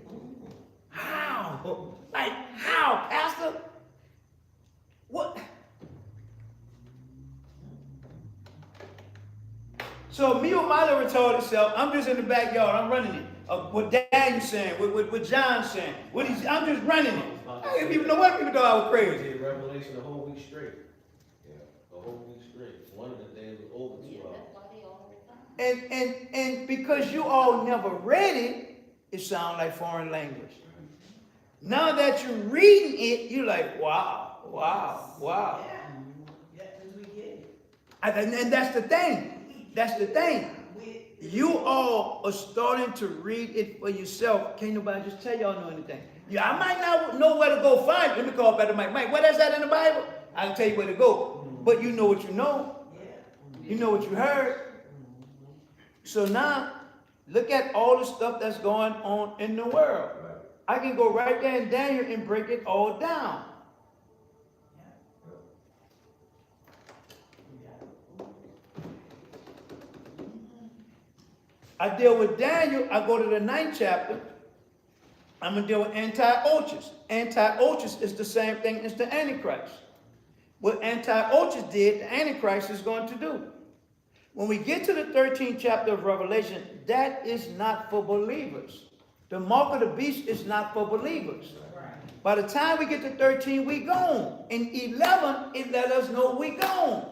How? Like, how, Pastor? What? So me with my little retarded self, I'm just in the backyard, I'm running it. What Daniel's saying, what John's saying, I'm just running it. No wonder people thought I was crazy. Did Revelation a whole week straight. Yeah. A whole week straight. One of the days was over 2 Yeah, hours. that's why they all the time. And because you all never read it, it sounds like foreign language. Now that you're reading it, you're like, wow, wow, wow. Yeah, yeah, because we get it. And that's the thing. That's the thing. You all are starting to read it for yourself. Can't nobody just tell y'all know anything. Yeah, I might not know where to go find it. Let me call Better Mike. Mike, what is that in the Bible? I can tell you where to go. But you know what you know. Yeah. You know what you heard. So now, look at all the stuff that's going on in the world. Right. I can go right there in Daniel and break it all down. I deal with Daniel, I go to the 9th chapter. I'm going to deal with Antiochus. Antiochus is the same thing as the Antichrist. What Antiochus did, the Antichrist is going to do. When we get to the 13th chapter of Revelation, that is not for believers. The mark of the beast is not for believers. By the time we get to 13, we gone. In 11, it let us know we gone.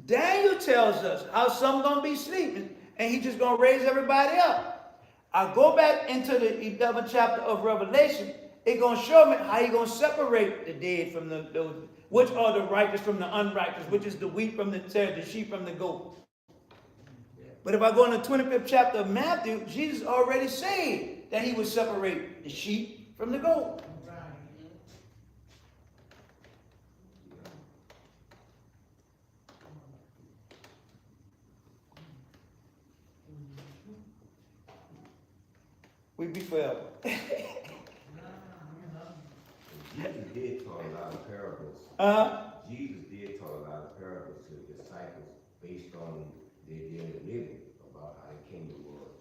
Daniel tells us how some going to be sleeping, and he just going to raise everybody up. I go back into the 11th chapter of Revelation. It's going to show me how he's going to separate the dead from those, which are the righteous from the unrighteous, which is the wheat from the tare, the sheep from the goat. But if I go in the 25th chapter of Matthew, Jesus already said that he would separate the sheep from the goat. We be forever. Jesus did tell a lot of parables. Jesus did tell a lot of parables to the disciples based on their daily living about how the kingdom was.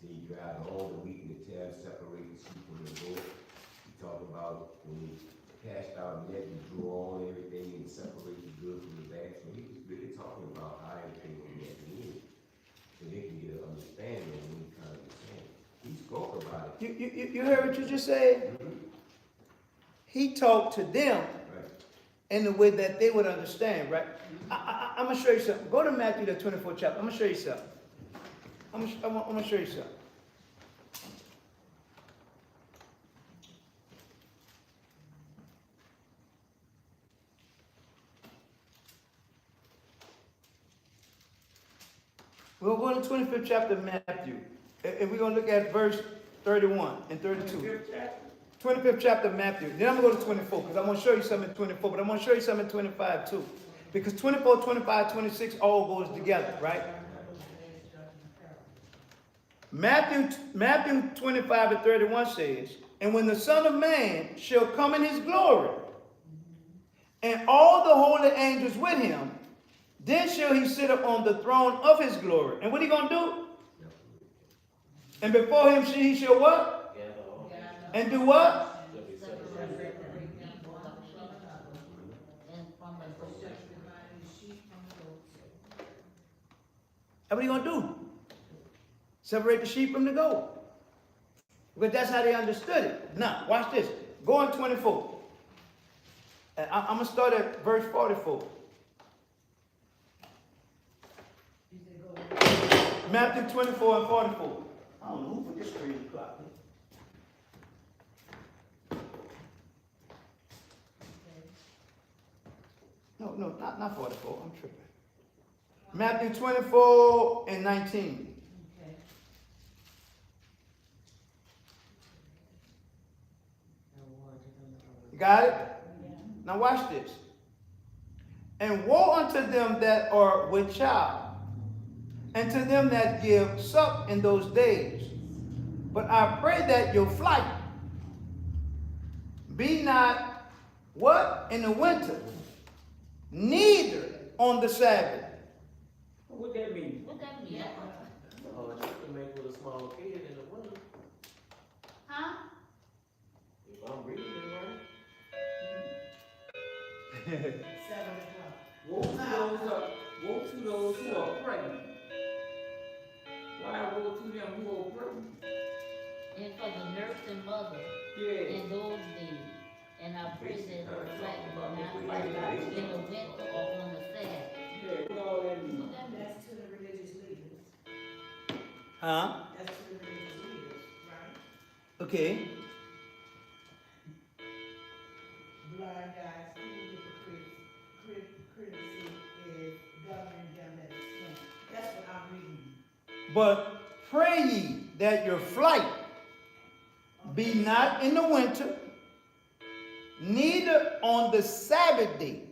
See, you got all the wheat and the tares, separate the sheep from the goat. He talked about when he cast out net and drew all everything and separate the good from the bad. So he was really talking about how everything was meant to be. So they can get an understanding of what he kind of was saying. He spoke about it. You heard what you just said? He talked to them in the way that they would understand, right? I'm going to show you something. Go to Matthew, the 24th chapter. I'm going to show you something. I'm going to show you something. We're going to go to the 25th chapter of Matthew. And we're going to look at verse 31 and 32. 25th chapter of Matthew. Then I'm going to go to 24 because I want to show you something in 24, but I want to show you something in 25 too. Because 24, 25, 26 all goes together, right? Matthew 25 and 31 says, and when the Son of Man shall come in his glory, and all the holy angels with him, then shall he sit upon the throne of his glory. And what he going to do? And before him he shall what? And do what? And what are you going to do? Separate the sheep from the goat. Because that's how they understood it. Now, watch this. Go on 24. And I'm going to start at verse 44. Matthew 24 and 44. I don't know who put this crazy clock. No, not 44. I'm tripping. Matthew 24 and 19. You got it? Now watch this. And woe unto them that are with child, and to them that give suck in those days. But I pray that your flight be not what? In the winter, neither on the Sabbath. What that mean? What that mean? Oh, you can make with a small kid in the winter. Huh? If I'm reading it right. 7 o'clock. Woe to those who are pregnant. Why woe to them who are pregnant? And for the nurse and mother Yeah. in those days, And our prison reflect will not fight in the winter or on the Sabbath. Yeah, what all that mean? That's to the religious leaders. Huh? That's to the religious leaders, right? Okay. Blind guys, people get the criticism is governing them at extent. That's what I'm reading. But pray ye that your flight be not in the winter, neither on the Sabbath day.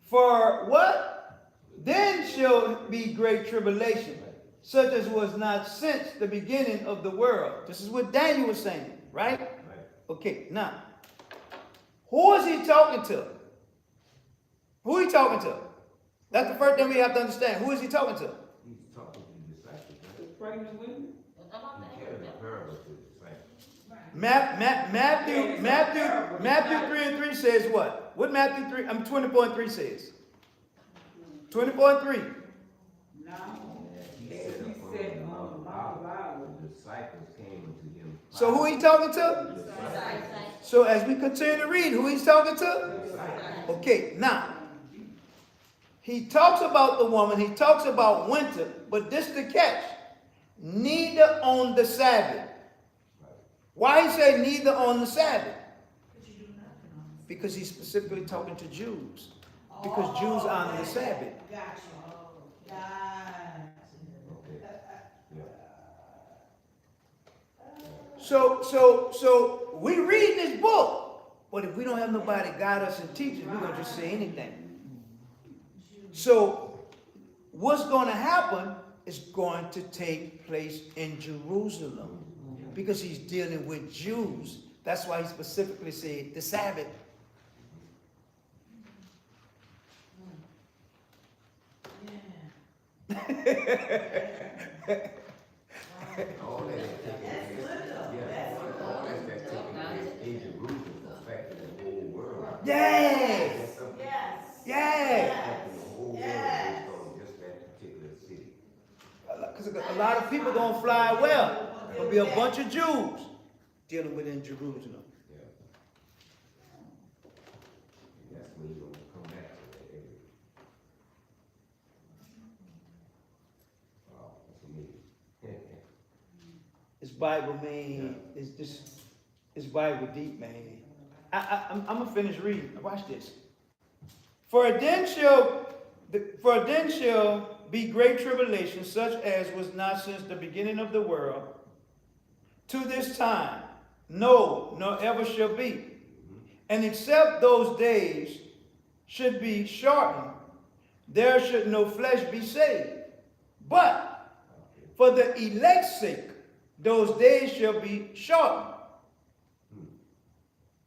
For what? Then shall be great tribulation, such as was not since the beginning of the world. This is what Daniel was saying, right? Okay, now, who is he talking to? Who is he talking to? That's the first thing we have to understand. Who is he talking to? He's talking to the disciples, right? The pregnant women? He carried a parable to the disciples. Matthew 3 and 3 says what? What Matthew 3, 24 and 3 says? 24 and 3. Now, He As said he upon said the on Mount the of Mount of Olives, Olives. the disciples came unto him. So who he talking to? The disciples. So as we continue to read, who he's talking to? Okay, now, he talks about the woman, he talks about winter, but this the catch. Neither on the Sabbath. Why he say neither on the Sabbath? Because he's specifically talking to Jews. Because Jews honor the Sabbath. gotcha. Gotcha. Yeah. So we read this book, but if we don't have nobody guide us and teach us, we're gonna just say anything. So what's gonna happen is going to take place in Jerusalem because he's dealing with Jews. That's why he specifically said the Sabbath. All that is taking place. Yeah, all that's taking place in Jerusalem affecting the whole world. Yes. That's something Yes. affecting the whole world based on just that particular city. Because a lot of people don't fly well. There'll be a bunch of Jews dealing with in Jerusalem. Yeah. And that's when you're gonna come back to that area. Wow, that's amazing. It's Bible, man. It's just, it's Bible deep, man. I'm gonna finish reading. Watch this. For then shall be great tribulation, such as was not since the beginning of the world, to this time, no, nor ever shall be. And except those days should be shortened, there should no flesh be saved. But for the elect's sake, those days shall be shortened.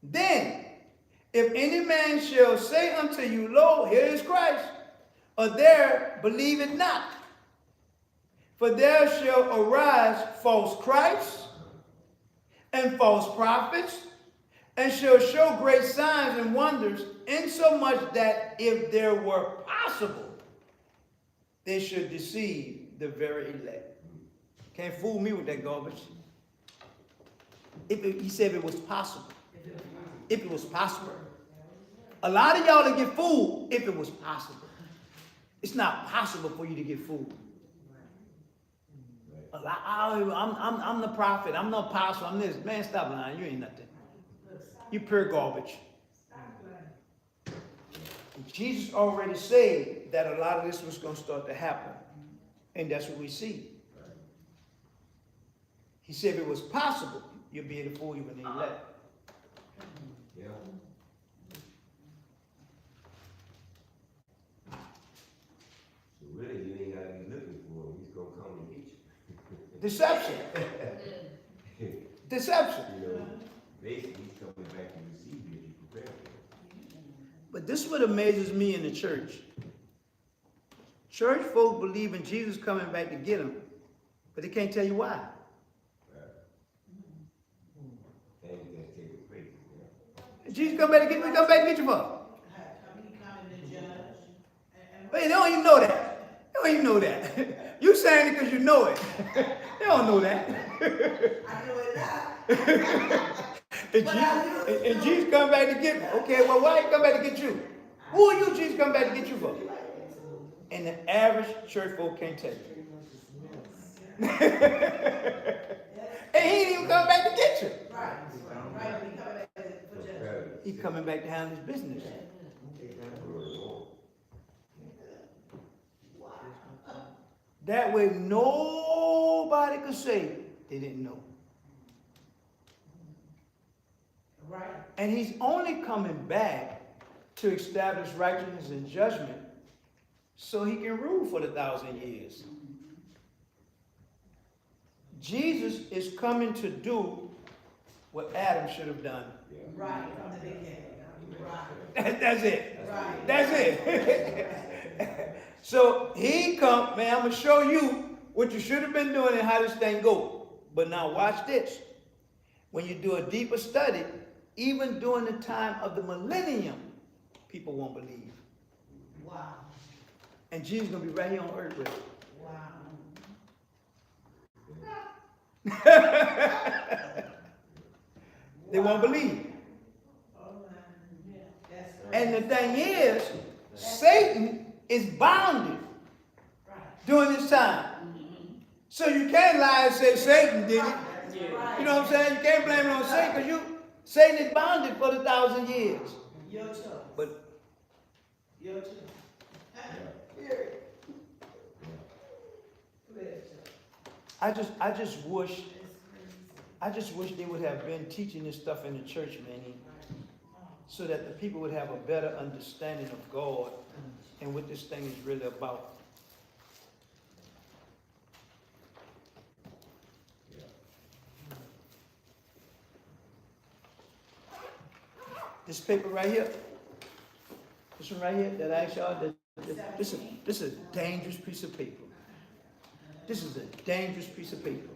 Then, if any man shall say unto you, Lo, here is Christ, or there, believe it not. For there shall arise false Christs and false prophets, and shall show great signs and wonders, insomuch that if there were possible, they should deceive the very elect. Can't fool me with that garbage. He said if it was possible. If it was possible. A lot of y'all to get fooled if it was possible. It's not possible for you to get fooled. I'm the prophet. I'm the apostle. I'm this. Man, stop lying. You ain't nothing. You pure garbage. Jesus already said that a lot of this was going to start to happen. And that's what we see. He said if it was possible, you'd be able to fool even the elect. Yeah. So really, you ain't gotta be looking for him. He's gonna come and get you. Deception. Deception. You know, basically, he's coming back to receive you if you prepare for him. But this is what amazes me in the church. Church folk believe in Jesus coming back to get them, but they can't tell you why. Things that's taking place. Yeah. Jesus come back to get me, come back to get you for. He coming to judge. Wait, they don't even know that. They don't even know that. You saying it because you know it. They don't know that. I know it now. And Jesus come back to get me. Okay, well, why he come back to get you? Who are you Jesus come back to get you for? And the average church folk can't tell you. And he didn't even come back to get you. Right, right, He coming back to handle his business. That way nobody could say they didn't know. right. And he's only coming back to establish righteousness and judgment so he can rule for the 1,000 years. Jesus is coming to do what Adam should have done. Right, from the beginning. Right. That's it. Right. That's it. So he come, man, I'm going to show you what you should have been doing and how this thing go. But now watch this. When you do a deeper study, even during the time of the millennium, people won't believe. Wow. And Jesus is going to be right here on earth with it. Wow. They won't believe. And the thing is, Satan is bounded during this time. So you can't lie and say Satan did it. You know what I'm saying? You can't blame it on Satan because Satan is bounded for the 1,000 years. Your choice. But Your choice. I just wish they would have been teaching this stuff in the church, man, so that the people would have a better understanding of God and what this thing is really about. This paper right here, this one right here that I asked y'all, this is a dangerous piece of paper. This is a dangerous piece of paper.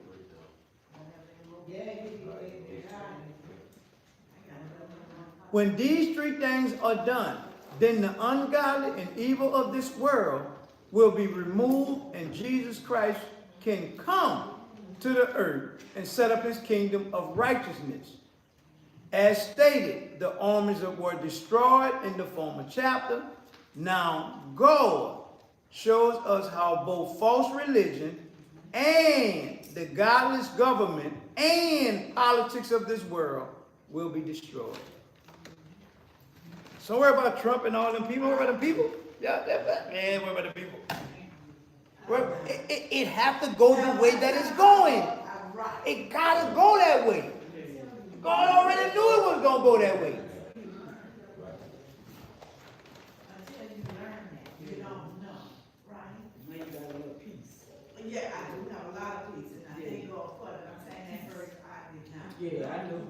When these three things are done, then the ungodly and evil of this world will be removed, and Jesus Christ can come to the earth and set up his kingdom of righteousness. As stated, the armies were destroyed in the former chapter. Now, God shows us how both false religion and the godless government and politics of this world will be destroyed. So worry about Trump and all them people. Worry about the people. Yeah, man, worry about the people. It have to go the way that it's going. It gotta go that way. God already knew it was gonna go that way. Until you learn that, you don't know, right? Now you got a little peace. Yeah, I do have a lot of peace, and I thank God for it. I'm saying that first, I did not. Yeah, I know.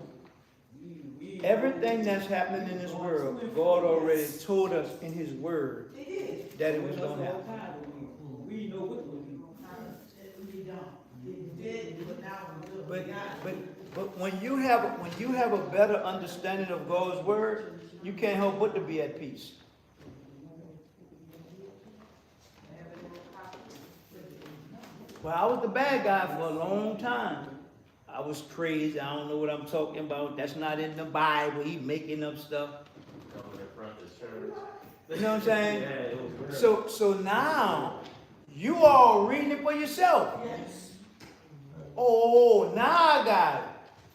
Everything that's happening in this world, God already told us in his word He did. that it was gonna happen. We know what we do. We don't. He did, but now we do. But when you have a better understanding of God's word, you can't help but to be at peace. Well, I was the bad guy for a long time. I was crazy. I don't know what I'm talking about. That's not in the Bible. He's making up stuff. Coming in front of the church. You know what I'm saying? Yeah, it was weird. So now you all reading it for yourself. Yes. Oh, now I got it.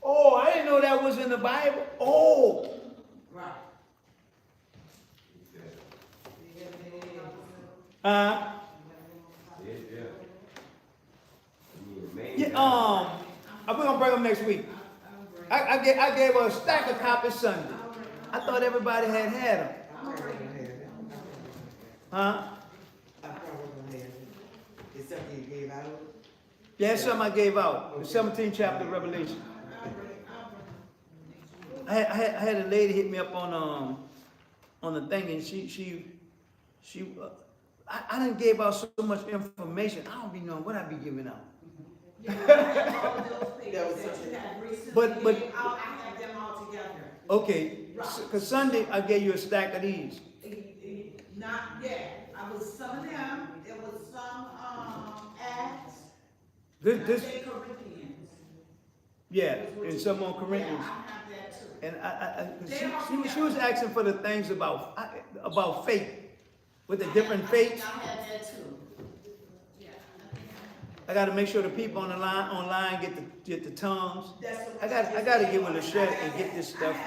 Oh, I didn't know that was in the Bible. Oh, Right. yeah. We're gonna bring them next week. I gave her a stack of copies Sunday. I thought everybody had them. Huh? I probably don't have it. It's something you gave out? Yeah, that's something I gave out. The 17th chapter of Revelation. I had a lady hit me up on the thing, and I done gave out so much information. I don't be knowing what I be giving out. But I have them all together. okay, because Sunday I gave you a stack of these. Not yet. I was some of them. It was some Acts. This Corinthians. Yeah, and some on Yeah, Corinthians. I have that too. And she was asking for the things about faith, with the different faiths. I have that too. Yeah. I gotta make sure the people on the line, online get the tongues. That's what I gotta get with Lachette and get this stuff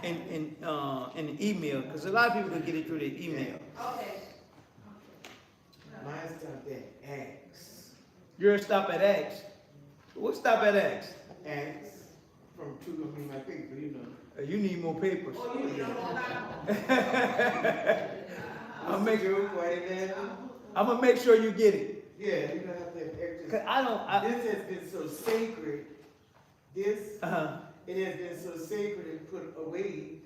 in the email, because a lot of people can get it through their email. Okay. Mine stopped at X. Yours stop at X. What stop at X? X from two of me, my paper, you know. You need more papers. Oh, you need a whole lot. I'll make it. Quite 11. I'm gonna make sure you get it. Yeah, you don't have to have 'Cause extras. This has been so sacred. This, Uh-huh. it has been so sacred and put away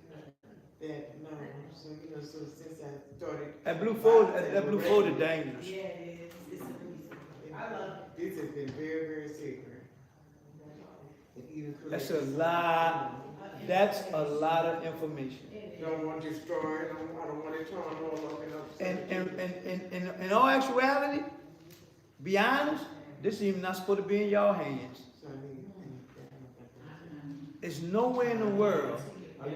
that, no, so, you know, so since I started. That blue folder dangerous. Yeah, it is. It's a reason. I love it. This has been very, very sacred. And even That's a lot. That's a lot of information. Don't want to destroy it, I don't want it torn all up and up. And in all actuality, be honest, this is even not supposed to be in y'all hands. So I need. There's nowhere in the world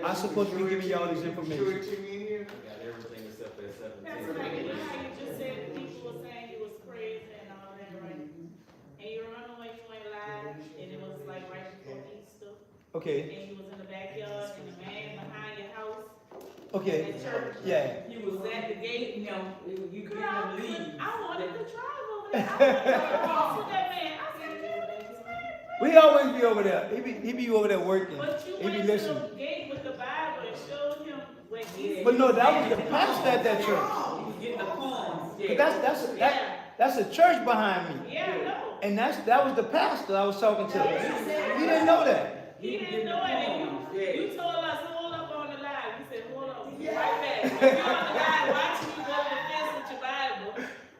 I'm supposed to be giving y'all this Show information. it to me here. I got everything except that Pastor 17. Mike, you know how you just said that people were saying you was crazy and all that, right? And you remember when you went live and it was like right before Easter? Okay, And you was in the backyard and the man behind your house okay, at church. yeah. You was at the gate, you know, you Girl, couldn't leave. I wanted to drive over there. I wanted to talk to that man. I said, "Dude, this man." We always be over there. He be over there working. But you He be went to listening. the gate with the Bible and showed him where he. But no, that was the pastor at that church. You was getting the coins, But yeah. that's a church behind me. Yeah, I know. And that was the pastor I was talking to. He didn't know that. He didn't know it, and you told us, hold up on the line. We said, hold up, we'll be right back. You're on the line watching you go over the fence with your Bible.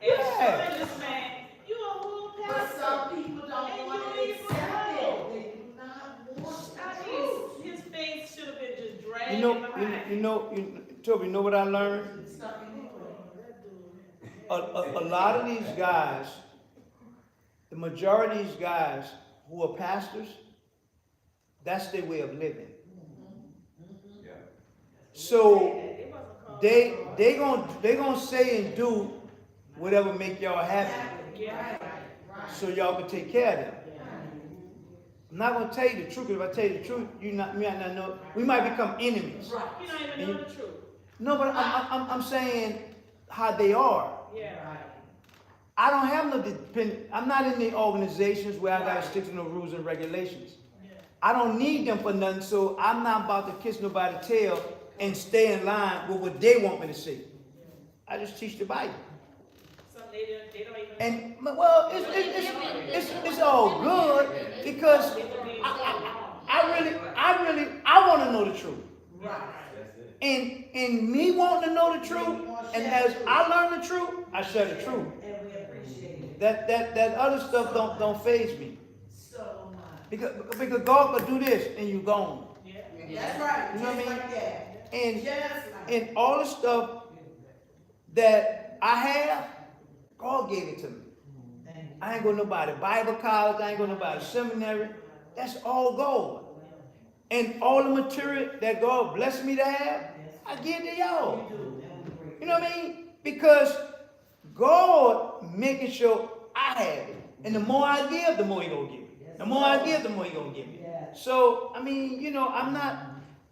And showing this man, you a whole But pastor. some people don't And want you to leave accept him it. alone. They do not want I the mean, truth. his face should have been just You dragging know, behind. Toby, you know what I learned? Stuck in the way. A lot of these guys, the majority of these guys who are pastors, that's their way of living. Yeah. So It wasn't called. they gonna say and do whatever make y'all happy, Yeah. so y'all can take care of them. I'm not gonna tell you the truth, 'cause if I tell you the truth, you might not know. We might become enemies. You don't even know the truth. No, but I'm saying how they are. Yeah. I don't have no depend. I'm not in the organizations where I gotta stick to no rules and regulations. Yeah. I don't need them for nothing, so I'm not about to kiss nobody's tail and stay in line with what they want me to say. I just teach the Bible. Some they don't even. And well, it's all good because I want to know the truth. Right. That's it. And me wanting to know the truth, and as I learn the truth, I share the truth. And we appreciate it That other stuff don't faze me so much. because God could do this and you gone. Yeah. That's right. You know what I Just mean? like that. And Just like and all the stuff that I have, God gave it to me. Thank you. I ain't go to nobody Bible college, I ain't go to nobody seminary. That's all God. And all the material that God blessed me to have, I give to y'all. You know what I mean? Because God making sure I have it. And the more I give, the more He gonna give me. The more I give, the more He gonna give me. So, I mean,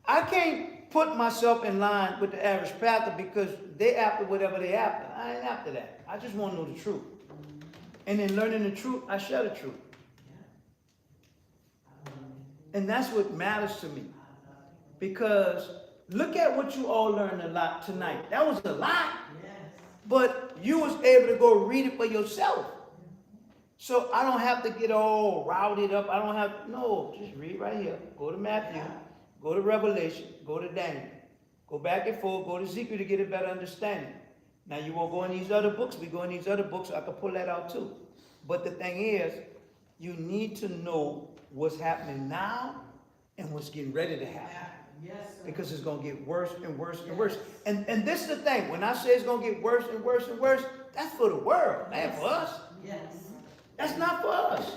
I can't put myself in line with the average pastor because they after whatever they after. I ain't after that. I just want to know the truth. And in learning the truth, I share the truth. And that's what matters to me. Because look at what you all learned a lot tonight. That was a lot. But you was able to go read it for yourself. So I don't have to get all routed up. I don't have, no, just read right here. Go to Matthew, go to Revelation, go to Daniel. Go back and forth, go to Ezekiel to get a better understanding. Now you won't go in these other books. We go in these other books, I can pull that out too. But the thing is, you need to know what's happening now and what's getting ready to happen. Yes, sir. Because it's going to get worse and worse and worse. And this is the thing. When I say it's going to get worse and worse and worse, that's for the world, man, for us. Yes. That's not for us.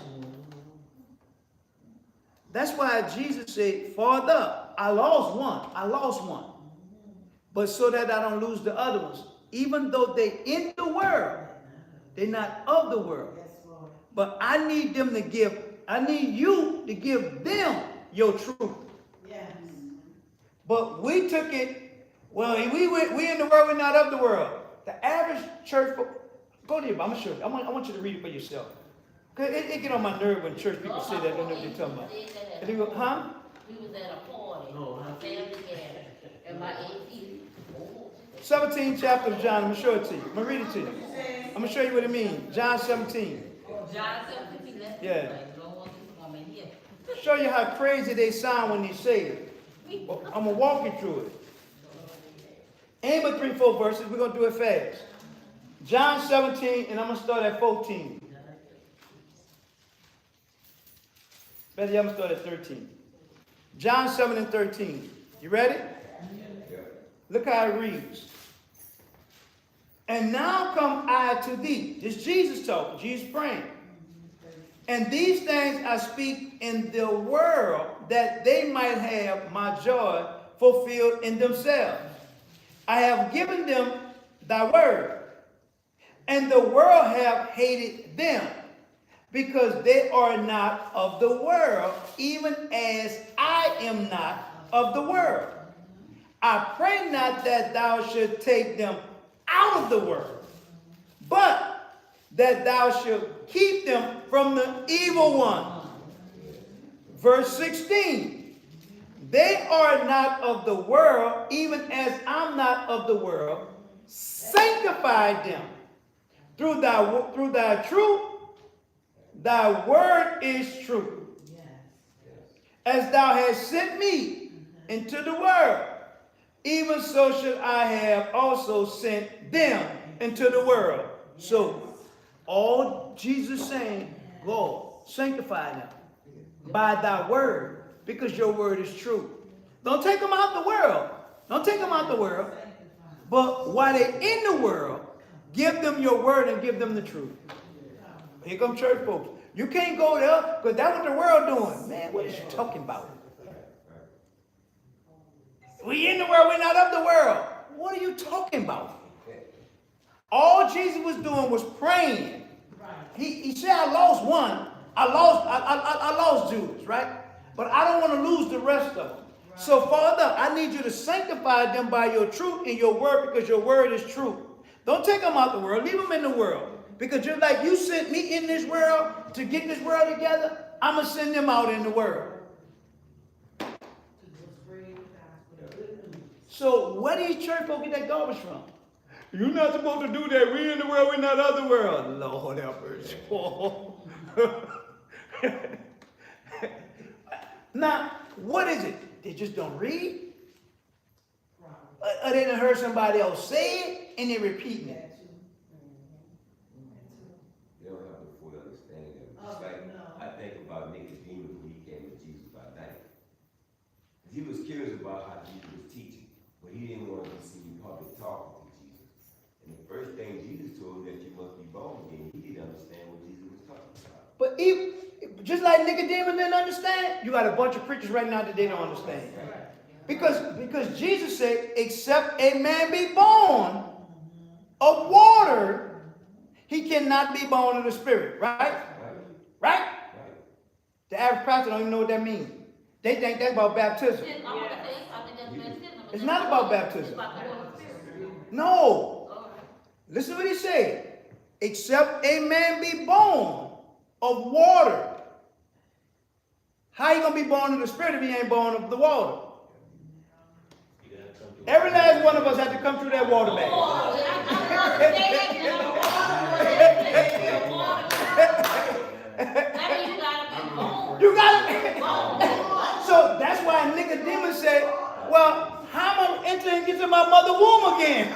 That's why Jesus said, Father, I lost one. But so that I don't lose the other ones. Even though they in the world, they're not of the world. Yes, Lord. But I need you to give them your truth. Yes. But we took it, well, we in the world, we're not of the world. The average church, go to your, I'm going to show you. I want you to read it for yourself. Cause it get on my nerve when church people say that, they don't know what they're talking about. And they go, huh? We was at a party, No, huh? family gathering, and my AP, 17th chapter of John, I'm going to show it to you. I'm going to read it to you. I'm going to show you what it means. John 17. John 17, let's Yeah. don't want this woman here. Show you how crazy they sound when they say it. Well, I'm going to walk you through it. Ain't but 3-4 verses. We're going to do it fast. John 17, and I'm going to start at 14. Better yet, I'm going to start at 13. John 7 and 13. You ready? Yeah. Look how it reads. And now come I to thee. This Jesus talking. Jesus praying. And these things I speak in the world, that they might have my joy fulfilled in themselves. I have given them thy word, and the world have hated them, because they are not of the world, even as I am not of the world. I pray not that thou should take them out of the world, but that thou should keep them from the evil one. Verse 16. They are not of the world, even as I'm not of the world. Sanctify them through thy truth. Thy word is true. As thou hast sent me into the world, even so should I have also sent them into the world. So, all Jesus saying, go, sanctify them by thy word, because your word is true. Don't take them out the world. Don't take them out the world. But while they're in the world, give them your word and give them the truth. Here come church folks. You can't go there because that's what the world doing. Man, what is you talking about? We in the world, we're not of the world. What are you talking about? All Jesus was doing was praying. He said, I lost one. I lost Judas, right? But I don't want to lose the rest of them. So, Father, I need you to sanctify them by your truth and your word, because your word is true. Don't take them out the world. Leave them in the world. Because just like you sent me in this world to get this world together, I'm going to send them out in the world. So where do these church folk get that garbage from? You're not supposed to do that. We in the world, we're not of the world. Lord help us. Now, what is it? They just don't read? Or they done heard somebody else say it and they're repeating it. They don't have the full understanding of it. Just like I think about Nicodemus when he came to Jesus by night. He was curious about how Jesus was teaching, but he didn't want to be seen public talking to Jesus. And the first thing Jesus told him that you must be born again, he didn't understand what Jesus was talking about. But just like Nicodemus didn't understand, you got a bunch of preachers right now that they don't understand. Because Jesus said, except a man be born of water, he cannot be born of the Spirit. Right? Right? The average pastor don't even know what that means. They think that's about baptism. It's not about baptism. No. Listen to what he said. Except a man be born of water. How you going to be born of the Spirit if he ain't born of the water? Every last one of us had to come through that water bag. You got it. So that's why Nicodemus said, well, how am I entering into my mother's womb again?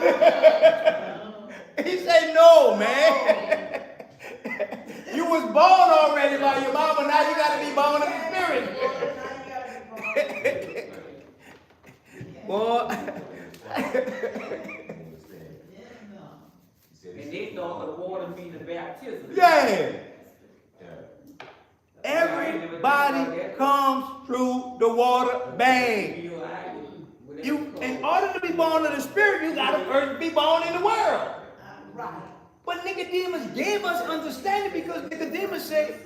He said, no, man. You was born already by your mama. Now you got to be born of the Spirit. Boy. And they thought the water mean the baptism. Yeah. I ain't never body comes through the water bag. You, in order to be born of the Spirit, you gotta first be born in the world. Right. But Nicodemus gave us understanding because Nicodemus said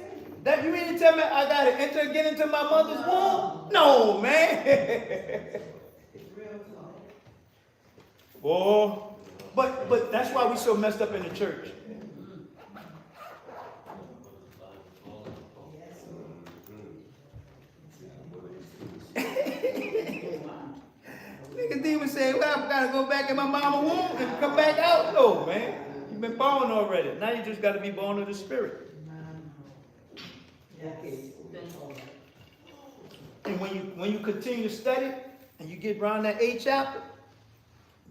that you mean to tell me I gotta get into my mother's womb? No, man. Boy, but that's why we so messed up in the church. Nicodemus said, well, I gotta go back in my mama's womb and come back out. No, man. You've been born already. Now you just gotta be born of the Spirit. Okay. And when you continue to study and you get around that 8th chapter,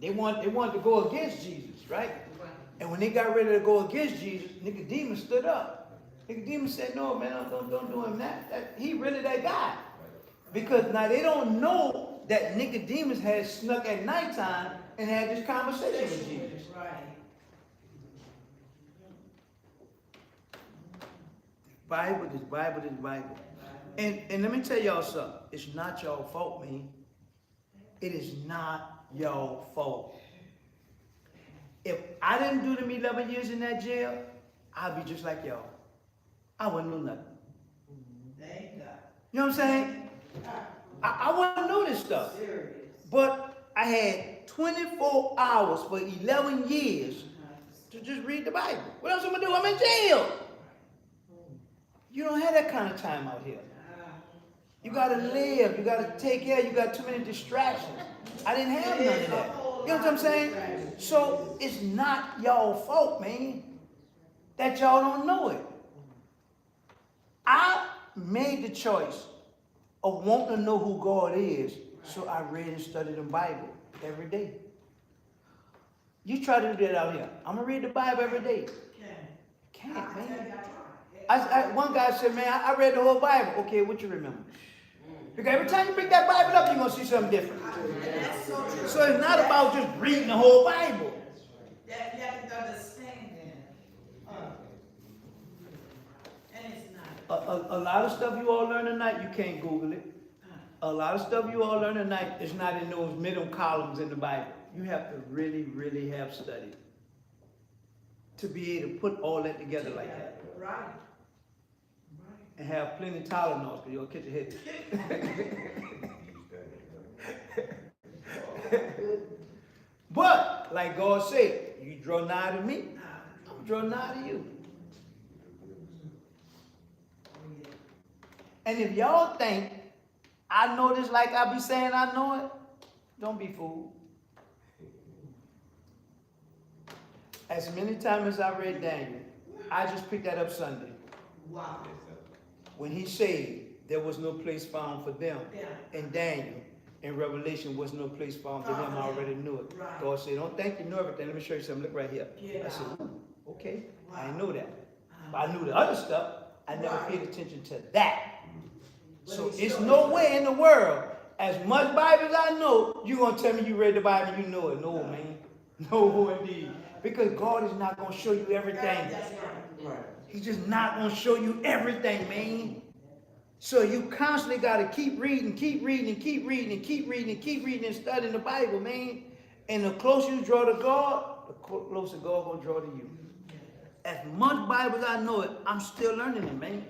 they want to go against Jesus, right? And when they got ready to go against Jesus, Nicodemus stood up. Nicodemus said, no, man, don't do him that. He really that guy. Because now they don't know that Nicodemus had snuck at nighttime and had this conversation with Jesus. Right. Bible. And let me tell y'all something. It's not y'all fault, man. It is not y'all fault. If I didn't do them 11 years in that jail, I'd be just like y'all. I wouldn't know nothing. Thank God. You know what I'm saying? I wouldn't know this stuff. Serious. But I had 24 hours for 11 years to just read the Bible. What else am I gonna do? I'm in jail. You don't have that kind of time out here. You gotta live, you gotta take care, you got too many distractions. I didn't have none of that. You know what I'm saying? So it's not y'all fault, man, that y'all don't know it. I made the choice of wanting to know who God is, so I read and studied the Bible every day. You try to do that out here. I'm gonna read the Bible every day. Can't, man. One guy said, man, I read the whole Bible. Okay, what you remember? Because every time you pick that Bible up, you're going to see something different. So it's not about just reading the whole Bible. That you have to understand that. And it's not. A lot of stuff you all learn tonight, you can't Google it. A lot of stuff you all learn tonight is not in those middle columns in the Bible. You have to really, really have studied to be able to put all that together like that. Right. And have plenty of Tylenols because you'll catch your head. But, like God said, you draw nigh to me, I'm draw nigh to you. And if y'all think I know this like I be saying I know it, don't be fooled. As many times as I read Daniel, I just picked that up Sunday. Wow. When he said there was no place found for them in Daniel, in Revelation was no place found for them, I already knew it. Right. God said, don't think you know everything. Let me show you something. Look right here. Yeah. I said, okay, Wow. I know that. But I knew the other stuff. I never paid attention to that. So it's no way in the world, as much Bible as I know, you're going to tell me you read the Bible and you know it. No, man. No, indeed. Because God is not going to show you everything. That's right. He's just not going to show you everything, man. So you constantly got to keep reading and studying the Bible, man. And the closer you draw to God, the closer God will draw to you. As much Bible as I know it, I'm still learning it, man.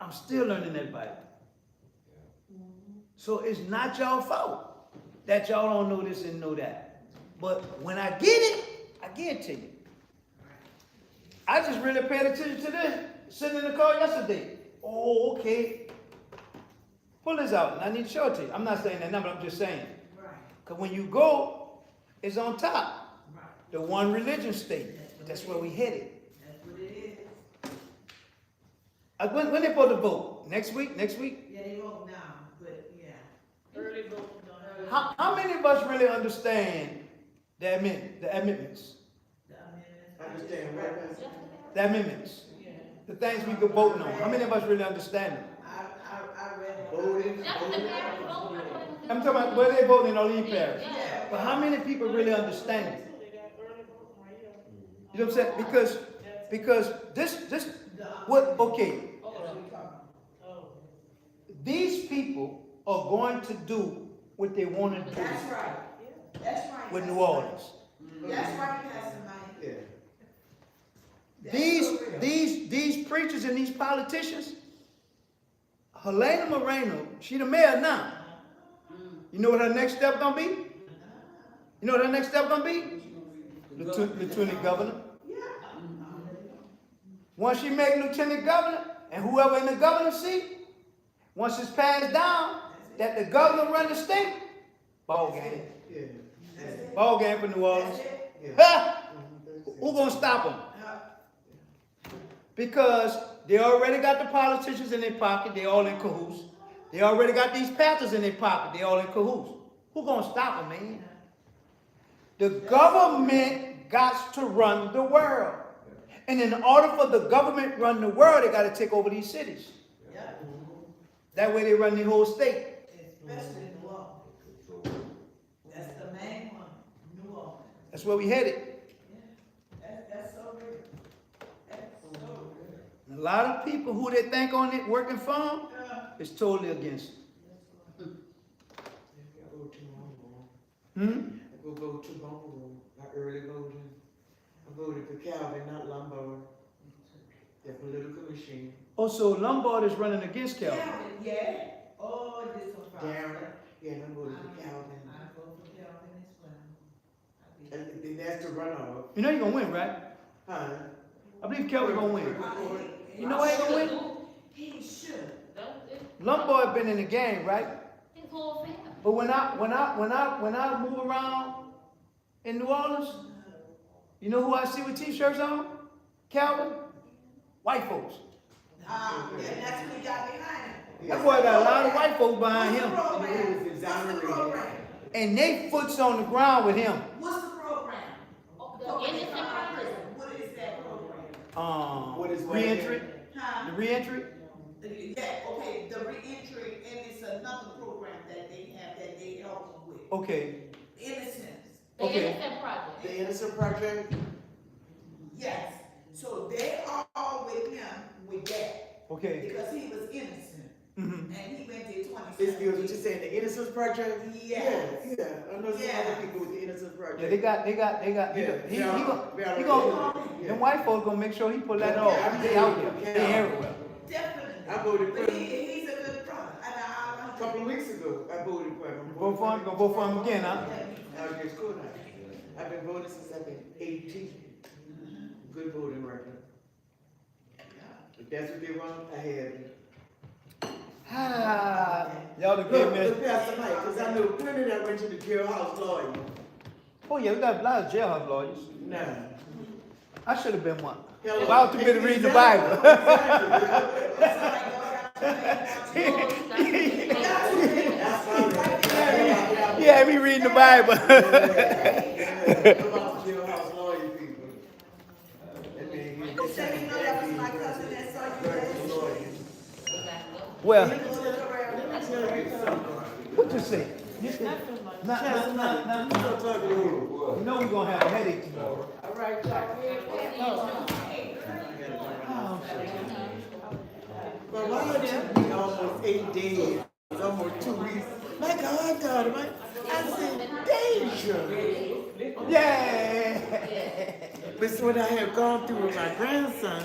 I'm still learning that Bible. So it's not y'all fault that y'all don't know this and know that. But when I get it, I give it to you. I just really paid attention to this sitting in the car yesterday. Oh, okay. Pull this out, and I need to show it to you. I'm not saying that number, I'm just saying. Because when you go, it's on top. The one religion state. That's where we headed. That's what it is. When they supposed to vote? Next week? Yeah, they vote now, but yeah. Early vote. How many of us really understand the amendments? Understand, right? The amendments. The things we could vote on. How many of us really understand them? I read it. Voting. Just the marriage vote. I'm talking about where they voting on Lee Parish. Yeah. But how many people really understand it? You know what I'm saying? Because this what okay. people are going to do what they want to do That's right. That's right. with Pastor New Orleans. Mike. That's right, Pastor Mike. Yeah. These, That's so real. these preachers and these politicians, Helena Moreno, she the mayor now. You know what her next step gonna be? You know what her next step gonna be? Lieutenant governor. Once she make lieutenant governor, and whoever in the governor's seat, once it's passed down that the governor run the state, ball game. Yeah. Ball game for New Orleans. Yeah. Ha! Who gonna stop them? Because they already got the politicians in their pocket, they all in cahoots. They already got these pastors in their pocket, they all in cahoots. Who gonna stop them, man? The government got to run the world. And in order for the government to run the world, they got to take over these cities. That way they run the whole state. Especially New Orleans. That's the main one, New Orleans. That's where we headed. That's so real. That's so real. A lot of people who they think on it working for them is totally against it. I vote tomorrow. Hmm? I go vote tomorrow. My early voting. I voted for Calvin, not Lombard. The political machine. Oh, so Lombard is running against Calvin. Calvin, yeah. Oh, this one. Darren. Yeah, I voted for Calvin. I vote for Calvin as well. And that's the runoff. You know you're going to win, right? Huh? I believe Calvin going to win. You know why he going to win? He should. Lombard been in the game, right? His whole family. But when I move around in New Orleans, you know who I see with t-shirts on? Calvin? White folks. Yeah, that's what he got behind him. That boy got a lot of white folks behind him. What's the program? And they foot's on the ground with him. What's the program? The innocent brothers. What is that program? What is Reentry. Huh? The reentry. Yeah, okay, the reentry, and it's another program that they have that they help them with. Okay. Innocence. The Okay. innocent project. The Innocent Project? Yes. So they are all with him with that Okay. because he was innocent Mm-hmm. and he went to 27. This deals what you're saying, the Innocence Project? Yes. Yeah. I know some Yeah. other people with the Innocence Project. Yeah, they got. He Yeah. gonna. Them white folks gonna make sure he pull that off. They out there. They everywhere. Definitely. I voted for But him he's a good brother. a couple of weeks ago. I voted for him. Vote for him. Gonna vote for him again, huh? I just could not. I've been voting since I've been 18. Good voting record. If that's what they want, I have it. Ah, y'all done gave Look, me. Pastor Mike, because I know plenty that went to the jailhouse lawyer. Oh yeah, we got a lot of jailhouse lawyers. Nah. I should have been one. Hell, Well, I was too busy reading the Bible. Yeah, me reading the Bible. About the jailhouse lawyer people. So you know that was my cousin that saw you last week. Well, He was looking around. what you say? You know we're gonna have a headache tomorrow. All right, y'all. Well, why it took me almost 8 days, almost 2 weeks. My goddaughter, I said, Deja. Yeah. But what I have gone through with my grandson,